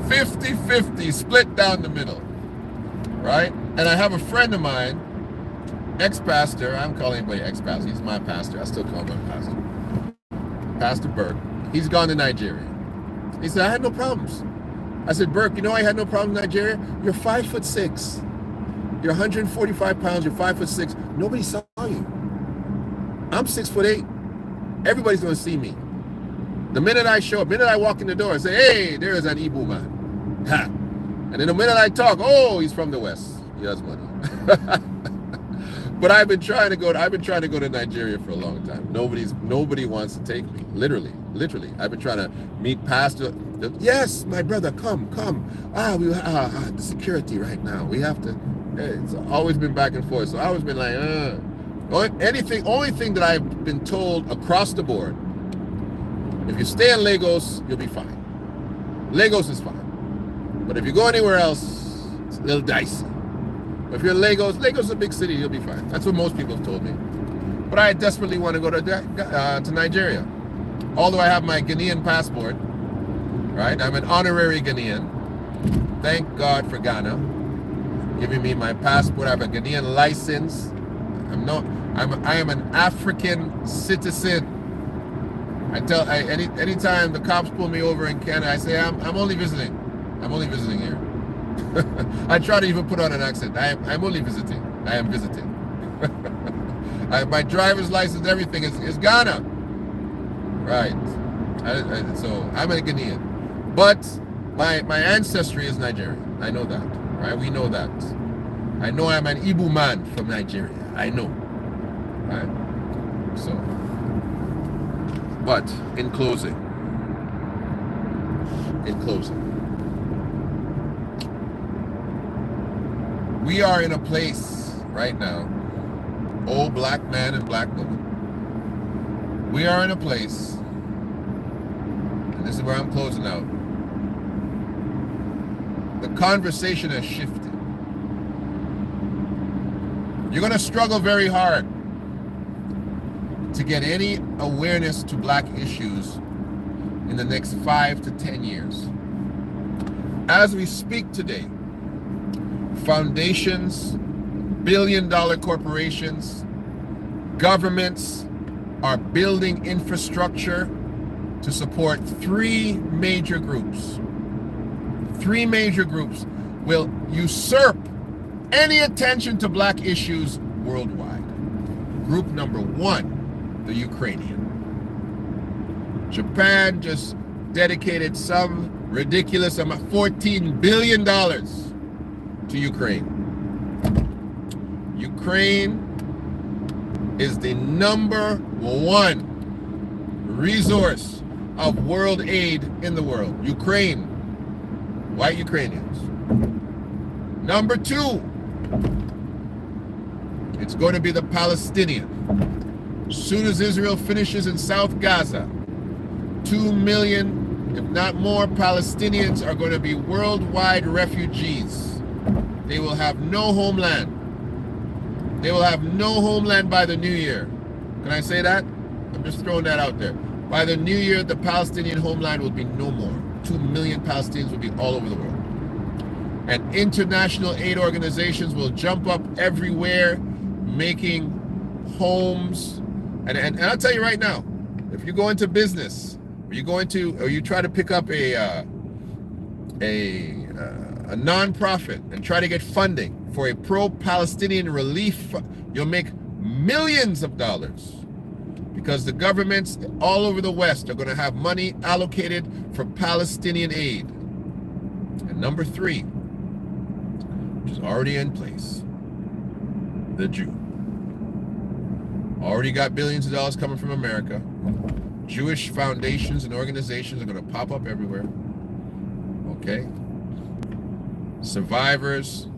50-50, split down the middle. Right? And I have a friend of mine, ex-pastor, I'm calling anybody ex-pastor, he's my pastor, I still call him my pastor. Pastor Burke, he's gone to Nigeria. He said, I had no problems. I said, Burke, you know I had no problem in Nigeria? You're 5'6". You're 145 pounds, you're 5'6". Nobody saw you. I'm 6'8". Everybody's gonna see me. The minute I show up, the minute I walk in the door, I say, hey, there is an Igbo man. Ha! And then the minute I talk, oh, he's from the West. He has money. But I've been trying to go to Nigeria for a long time. Nobody wants to take me. Literally. I've been trying to meet pastor. Yes, my brother, come. The security right now. We have to. It's always been back and forth. So I always been like, only thing that I've been told across the board, if you stay in Lagos, you'll be fine. Lagos is fine. But if you go anywhere else, it's a little dicey. But if you're in Lagos is a big city, you'll be fine. That's what most people have told me. But I desperately want to go to Nigeria. Although I have my Ghanaian passport, right? I'm an honorary Ghanaian. Thank God for Ghana giving me my passport. I have a Ghanaian license. I am an African citizen. Anytime the cops pull me over in Canada, I say I'm only visiting. I'm only visiting here. I try to even put on an accent. I'm only visiting. I am visiting. My driver's license, everything is Ghana. Right. So I'm a Ghanaian. But my ancestry is Nigerian. I know that. Right? We know that. I know I'm an Igbo man from Nigeria. I know. Right? So. But in closing. We are in a place right now, old black man and black woman. We are in a place, and this is where I'm closing out. The conversation has shifted. You're going to struggle very hard to get any awareness to black issues in the next 5 to 10 years. As we speak today, foundations, billion-dollar corporations, governments are building infrastructure to support three major groups. Three major groups will usurp any attention to black issues worldwide. Group number one, the Ukrainian. Japan just dedicated some ridiculous amount, $14 billion to Ukraine. Ukraine is the number one resource of world aid in the world. Ukraine, white Ukrainians. Number two, it's going to be the Palestinian. As soon as Israel finishes in South Gaza, 2 million, if not more, Palestinians are going to be worldwide refugees. They will have no homeland. They will have no homeland by the new year. Can I say that? I'm just throwing that out there. By the new year, the Palestinian homeland will be no more. 2 million Palestinians will be all over the world. And international aid organizations will jump up everywhere, making homes. And I'll tell you right now, if you go into business, or you try to pick up a non-profit and try to get funding for a pro-Palestinian relief, you'll make millions of dollars, because the governments all over the West are going to have money allocated for Palestinian aid. And number 3, which is already in place, the Jew. Already got billions of dollars coming from America. Jewish foundations and organizations are going to pop up everywhere. Okay? Survivors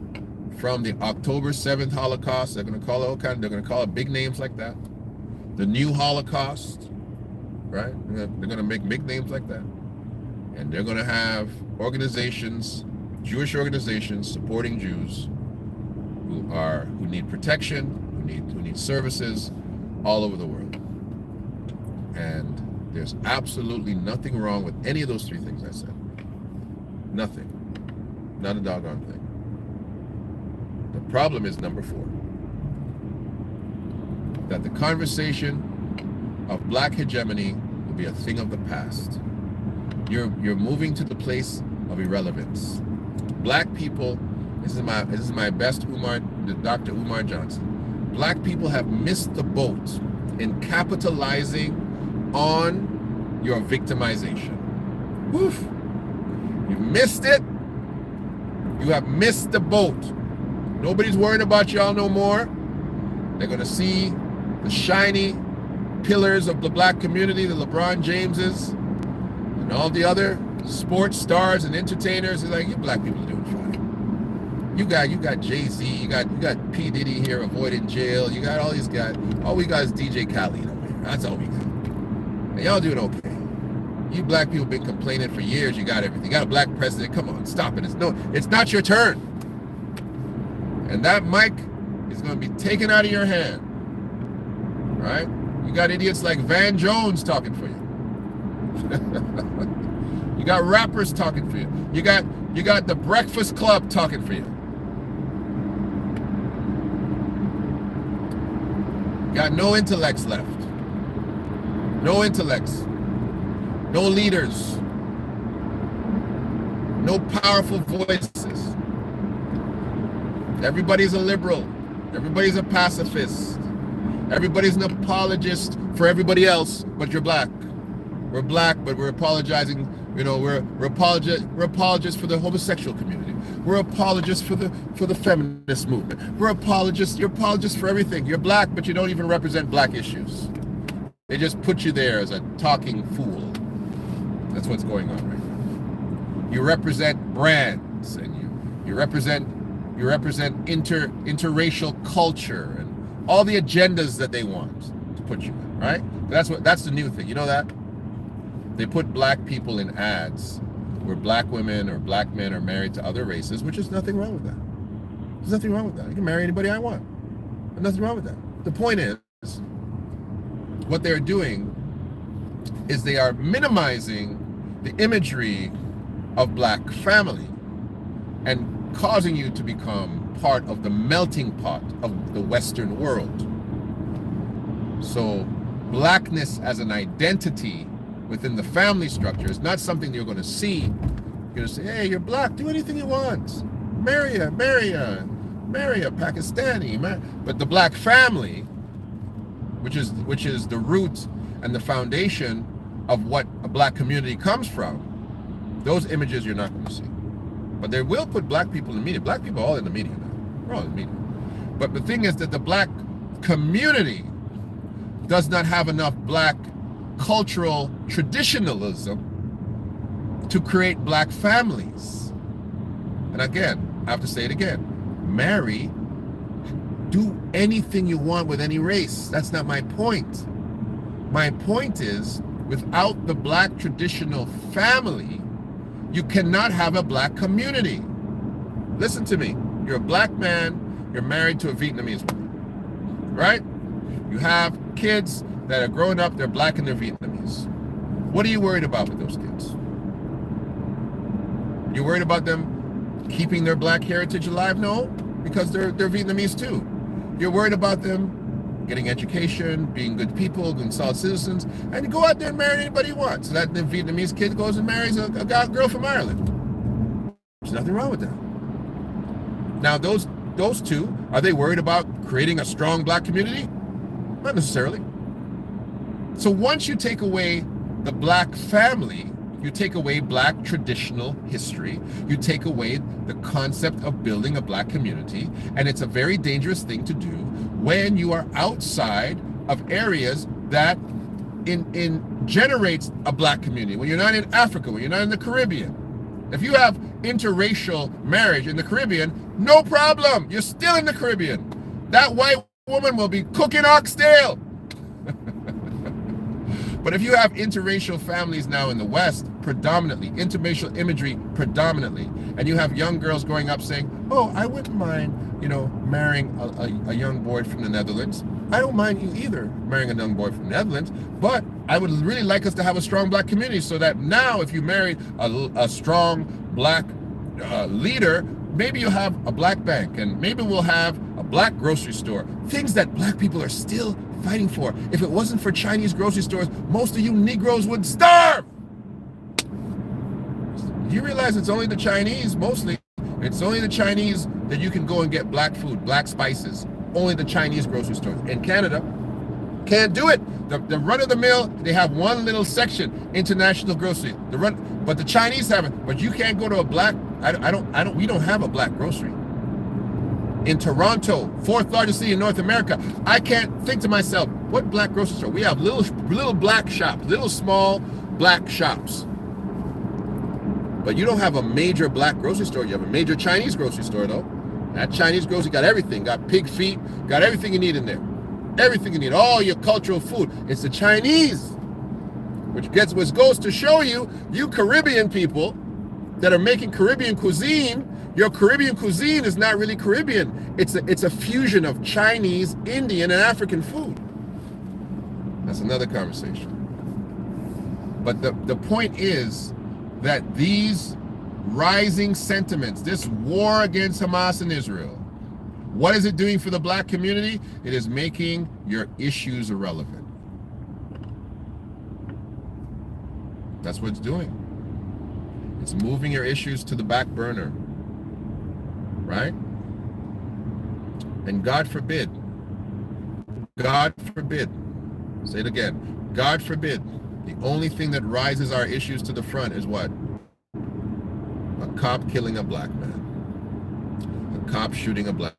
from the October 7th Holocaust, they're going to call it they're going to call it big names like that. The new Holocaust, right? They're going to make big names like that. And they're going to have organizations, Jewish organizations supporting Jews who need protection, who need services all over the world. And there's absolutely nothing wrong with any of those 3 things I said. Nothing. Not a doggone thing. The problem is number 4. That the conversation of black hegemony will be a thing of the past. You're moving to the place of irrelevance. Black people, this is my best Dr. Umar Johnson. Black people have missed the boat in capitalizing on your victimization. Woof. You missed it. You have missed the boat. Nobody's worrying about y'all no more. They're going to see the shiny pillars of the black community, the LeBron Jameses, and all the other sports stars and entertainers. They're like, you black people are doing fine. You got Jay-Z, you got P. Diddy here avoiding jail. You got all these guys. All we got is DJ Khaled over here. That's all we got. And y'all doing okay. You black people been complaining for years. You got everything. You got a black president. Come on, stop it. It's not your turn. And that mic is going to be taken out of your hand. Right? You got idiots like Van Jones talking for you. You got rappers talking for you. You got the Breakfast Club talking for you. You got no intellects left. No intellects. No leaders. No powerful voices. Everybody's a liberal. Everybody's a pacifist. Everybody's an apologist for everybody else, but you're black. We're black, but we're apologizing. We're apologists for the homosexual community. We're apologists for the feminist movement. You're apologists for everything. You're black, but you don't even represent black issues. They just put you there as a talking fool. That's what's going on right now. You represent brands, and you represent interracial culture and all the agendas that they want to put you in, right? That's the new thing. You know that? They put black people in ads where black women or black men are married to other races, which is nothing wrong with that. There's nothing wrong with that. I can marry anybody I want. There's nothing wrong with that. The point is, what they're doing is they are minimizing the imagery of black family and causing you to become part of the melting pot of the Western world. So blackness as an identity within the family structure is not something you're going to see. You're going to say, hey, you're black, do anything you want. Marry a Pakistani. But the black family, which is the root and the foundation of what a black community comes from, those images you're not going to see. But they will put black people in the media. Black people are all in the media now. We're all in the media. But the thing is that the black community does not have enough black cultural traditionalism to create black families. And again, I have to say it again. Marry, do anything you want with any race. That's not my point. My point is, without the black traditional family, you cannot have a black community. Listen to me. You're a black man, you're married to a Vietnamese woman, right? You have kids that are growing up, they're black and they're Vietnamese. What are you worried about with those kids? You worried about them keeping their black heritage alive? No, because they're Vietnamese too. You're worried about them getting education, being good people, being solid citizens, and you go out there and marry anybody you want. So that the Vietnamese kid goes and marries a girl from Ireland. There's nothing wrong with that. Now, those two, are they worried about creating a strong black community? Not necessarily. So once you take away the black family, you take away black traditional history, you take away the concept of building a black community, and it's a very dangerous thing to do when you are outside of areas that generates a black community. When you're not in Africa, when you're not in the Caribbean. If you have interracial marriage in the Caribbean, no problem. You're still in the Caribbean. That white woman will be cooking oxtail. But if you have interracial families now in the West, predominantly, interracial imagery predominantly, and you have young girls growing up saying, oh, I wouldn't mind, marrying a young boy from the Netherlands. I don't mind you either marrying a young boy from the Netherlands, but I would really like us to have a strong black community so that now if you marry a strong black leader, maybe you'll have a black bank and maybe we'll have a black grocery store. Things that black people are still fighting for. If it wasn't for Chinese grocery stores, most of you Negroes would starve. You realize it's only the Chinese, mostly. It's only the Chinese that you can go and get black food, black spices. Only the Chinese grocery stores. In Canada, can't do it. The run-of-the-mill, they have one little section, international grocery. But the Chinese have it. But you can't go to a black. We don't have a black grocery. In Toronto, fourth largest city in North America, I can't think to myself, what black grocery store? We have little black shops, little small black shops. But you don't have a major black grocery store. You have a major Chinese grocery store, though. That Chinese grocery got everything. Got pig feet, got everything you need in there. Everything you need, all your cultural food. It's the Chinese, which goes to show you Caribbean people that are making Caribbean cuisine, your Caribbean cuisine is not really Caribbean. It's a fusion of Chinese, Indian, and African food. That's another conversation. But the point is that these rising sentiments, this war against Hamas and Israel, what is it doing for the black community? It is making your issues irrelevant. That's what it's doing. It's moving your issues to the back burner. Right? And God forbid, say it again, God forbid, the only thing that rises our issues to the front is what? A cop killing a black man. A cop shooting a black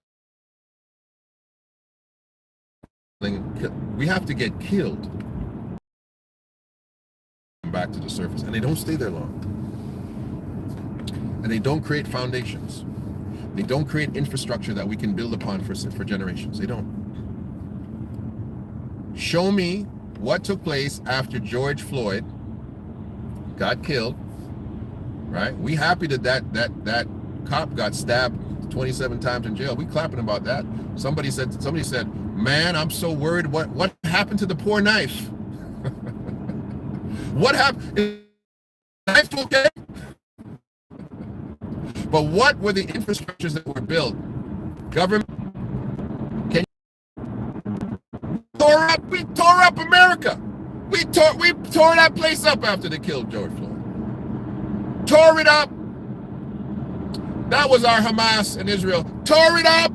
man. We have to get killed. Back to the surface. And they don't stay there long. And they don't create foundations. They don't create infrastructure that we can build upon for generations. They don't. Show me what took place after George Floyd got killed, right? We happy that cop got stabbed 27 times in jail. We clapping about that. Somebody said, man, I'm so worried. What happened to the poor knife? What happened? Is the knife okay? But what were the infrastructures that were built? Government, we tore up America. We tore that place up after they killed George Floyd. Tore it up. That was our Hamas in Israel. Tore it up.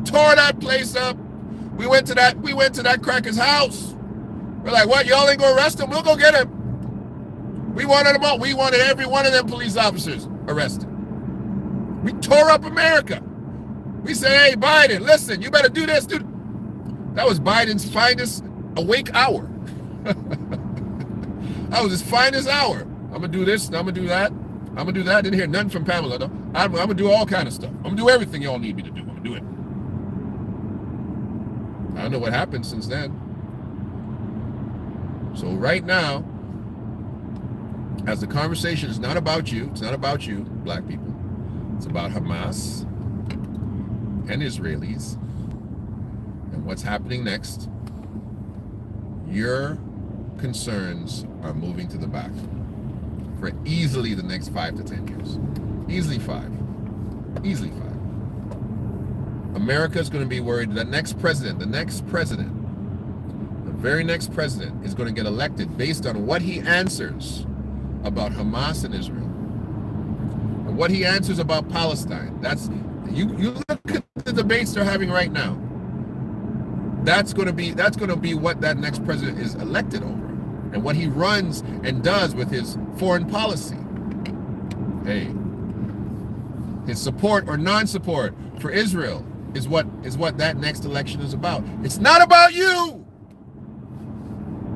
Tore that place up. We went to that cracker's house. We're like, what? Y'all ain't gonna arrest him? We'll go get him. We wanted them all. We wanted every one of them police officers arrested. We tore up America. We said, hey, Biden, listen, you better do this, dude. That was Biden's finest awake hour. That was his finest hour. I'm going to do this, and I'm going to do that. I'm going to do that. Didn't hear nothing from Pamela, though. I'm going to do all kind of stuff. I'm going to do everything y'all need me to do. I'm going to do it. I don't know what happened since then. So right now, as the conversation is not about you, it's not about you, black people. It's about Hamas and Israelis and what's happening next. your concerns are moving to the back for easily the next 5 to 10 years. Easily 5. Easily 5. America's going to be worried that the very next president is going to get elected based on what he answers about Hamas and Israel. And what he answers about Palestine. That's you look at the debates they're having right now. That's going to be what that next president is elected over. And what he runs and does with his foreign policy. Hey, his support or non-support for Israel is what that next election is about. It's not about you.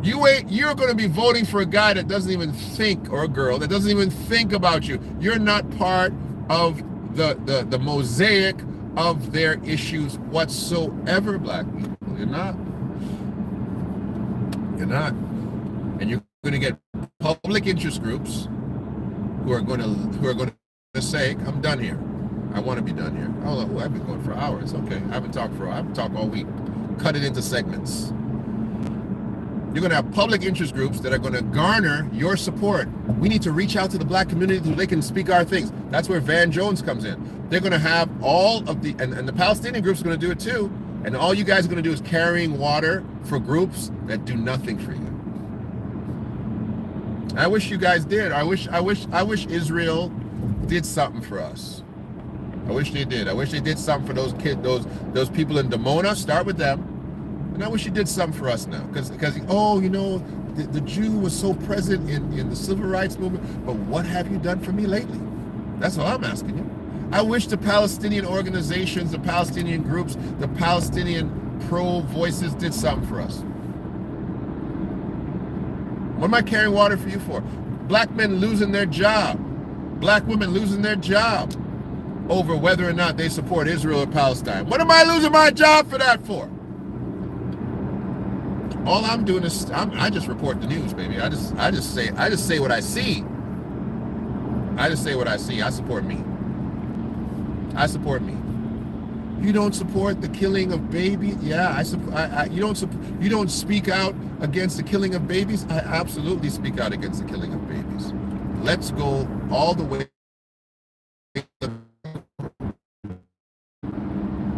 You're going to be voting for a guy that doesn't even think, or a girl that doesn't even think about you. You're not part of the mosaic of their issues whatsoever, black people. You're not. You're not. And you're going to get public interest groups who are going to say, I'm done here. I want to be done here. Oh, I've been going for hours. Okay, I haven't talked all week. Cut it into segments. You're going to have public interest groups that are going to garner your support. We need to reach out to the black community so they can speak our things. That's where Van Jones comes in. They're going to have all of the, and the Palestinian groups are going to do it too. And all you guys are going to do is carrying water for groups that do nothing for you. I wish you guys did. I wish Israel did something for us. I wish they did. I wish they did something for those kids, those people in Dimona. Start with them. And I wish you did something for us now. Because the Jew was so present in the civil rights movement. But what have you done for me lately? That's all I'm asking you. I wish the Palestinian organizations, the Palestinian groups, the Palestinian pro-voices did something for us. What am I carrying water for you for? Black men losing their job. Black women losing their job over whether or not they support Israel or Palestine. What am I losing my job for that for? All I'm doing is I just report the news, baby. I just say what I see. I just say what I see. I support me. I support me. You don't support the killing of babies? Yeah, you don't speak out against the killing of babies? I absolutely speak out against the killing of babies. Let's go all the way.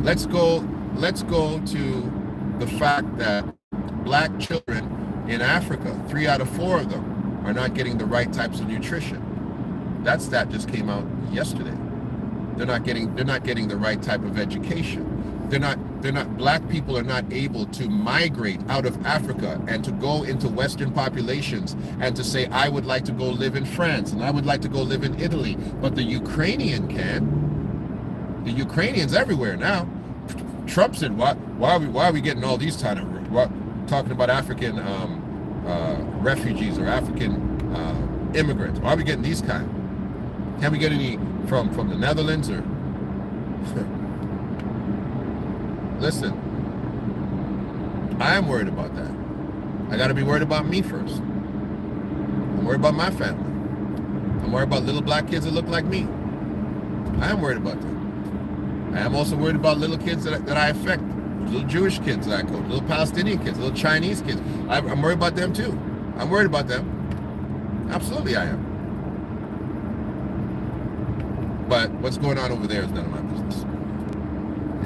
Let's go to the fact that black children in Africa, 3 out of 4 of them are not getting the right types of nutrition. That stat just came out yesterday. They're not getting the right type of education. Black people are not able to migrate out of Africa and to go into Western populations and to say, I would like to go live in France and I would like to go live in Italy. But the Ukrainian can. The Ukrainians everywhere now. Trump said, why are we getting all these kind of, talking about African refugees or African immigrants? Why are we getting these kind? Can we get any from the Netherlands or? Listen, I am worried about that. I got to be worried about me first. I'm worried about my family. I'm worried about little black kids that look like me. I am worried about them. I am also worried about little kids that I affect. Little Jewish kids that I coach, little Palestinian kids, little Chinese kids. I'm worried about them too. I'm worried about them. Absolutely I am. But what's going on over there is none of my business.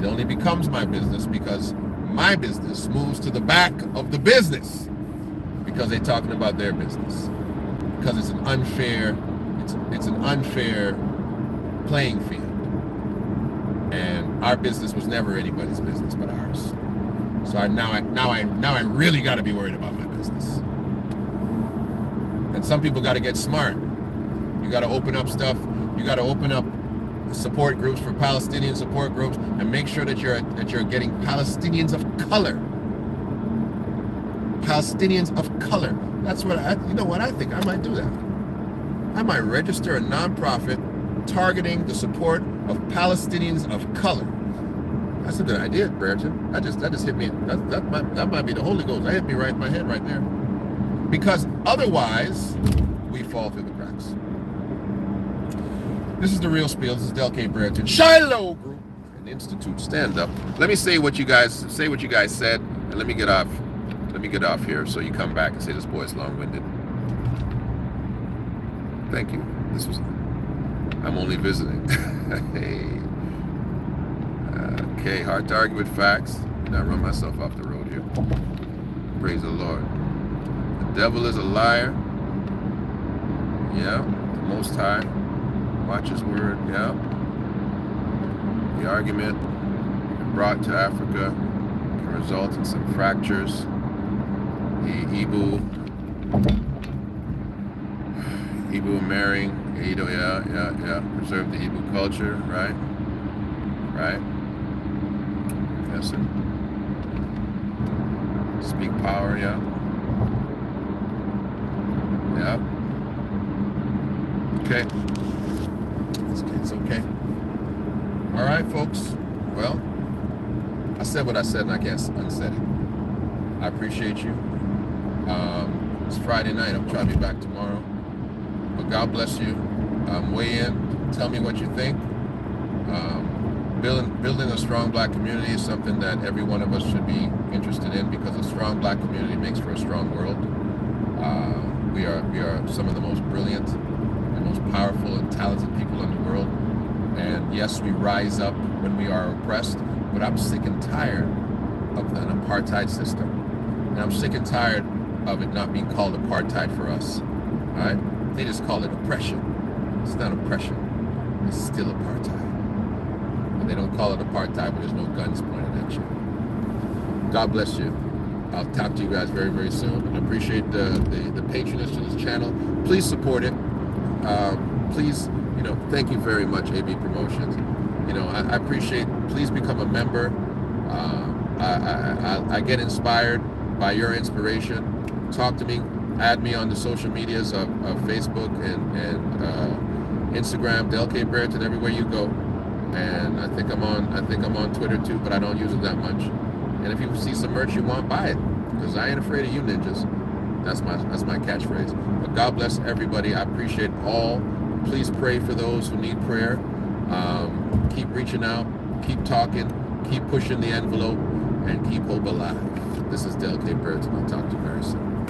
It only becomes my business because my business moves to the back of the business because they're talking about their business. Because it's an unfair playing field. And our business was never anybody's business but ours. So now I really got to be worried about my business. And some people got to get smart. You got to open up stuff. You got to open up support groups for Palestinian support groups and make sure that you're getting Palestinians of color. Palestinians of color. That's what I think I might do that. I might register a nonprofit targeting the support of Palestinians of color. That's a good idea, Brereton. That just hit me. That might be the Holy Ghost. That hit me right in my head right there. Because otherwise, we fall through the cracks. This is The Real Spiel. This is Del K. Brereton. Shiloh Group and Institute. Stand up. Let me say what you guys said, and let me get off Let me get off here so you come back and say this boy's long-winded. Thank you. I'm only visiting. Hey. Okay, hard to argue with facts. Not run myself off the road here. Praise the Lord. The devil is a liar. Yeah, the Most High. Watch his word. Yeah. The argument brought to Africa can result in some fractures. The Igbo marrying, preserve the Igbo culture, right? Right? Yes, sir. Speak power, yeah. Yeah. Okay. It's okay. All right, folks. Well, I said what I said and I can't unsaid it. I appreciate you. It's Friday night. I'm trying to be back tomorrow. But God bless you. Weigh in. Tell me what you think. Building a strong black community is something that every one of us should be interested in, because a strong black community makes for a strong world. We are some of the most brilliant and most powerful and talented people in the world. And yes, we rise up when we are oppressed, but I'm sick and tired of an apartheid system. And I'm sick and tired of it not being called apartheid for us. All right? They just call it oppression. It's not oppression. It's still apartheid. And they don't call it apartheid when there's no guns pointed at you. God bless you. I'll talk to you guys very, very soon. I appreciate the patronage to this channel. Please support it. Please, thank you very much, AB Promotions. I appreciate, please become a member. I get inspired by your inspiration. Talk to me. Add me on the social medias of Facebook and Instagram, Del K. Brereton, everywhere you go. And I think I'm on Twitter too, but I don't use it that much. And if you see some merch you want, buy it, because I ain't afraid of you ninjas. That's my catchphrase. But God bless everybody. I appreciate all. Please pray for those who need prayer. Keep reaching out, keep talking, keep pushing the envelope, and keep hope alive. This is Del K. Brereton. I'll talk to you very soon.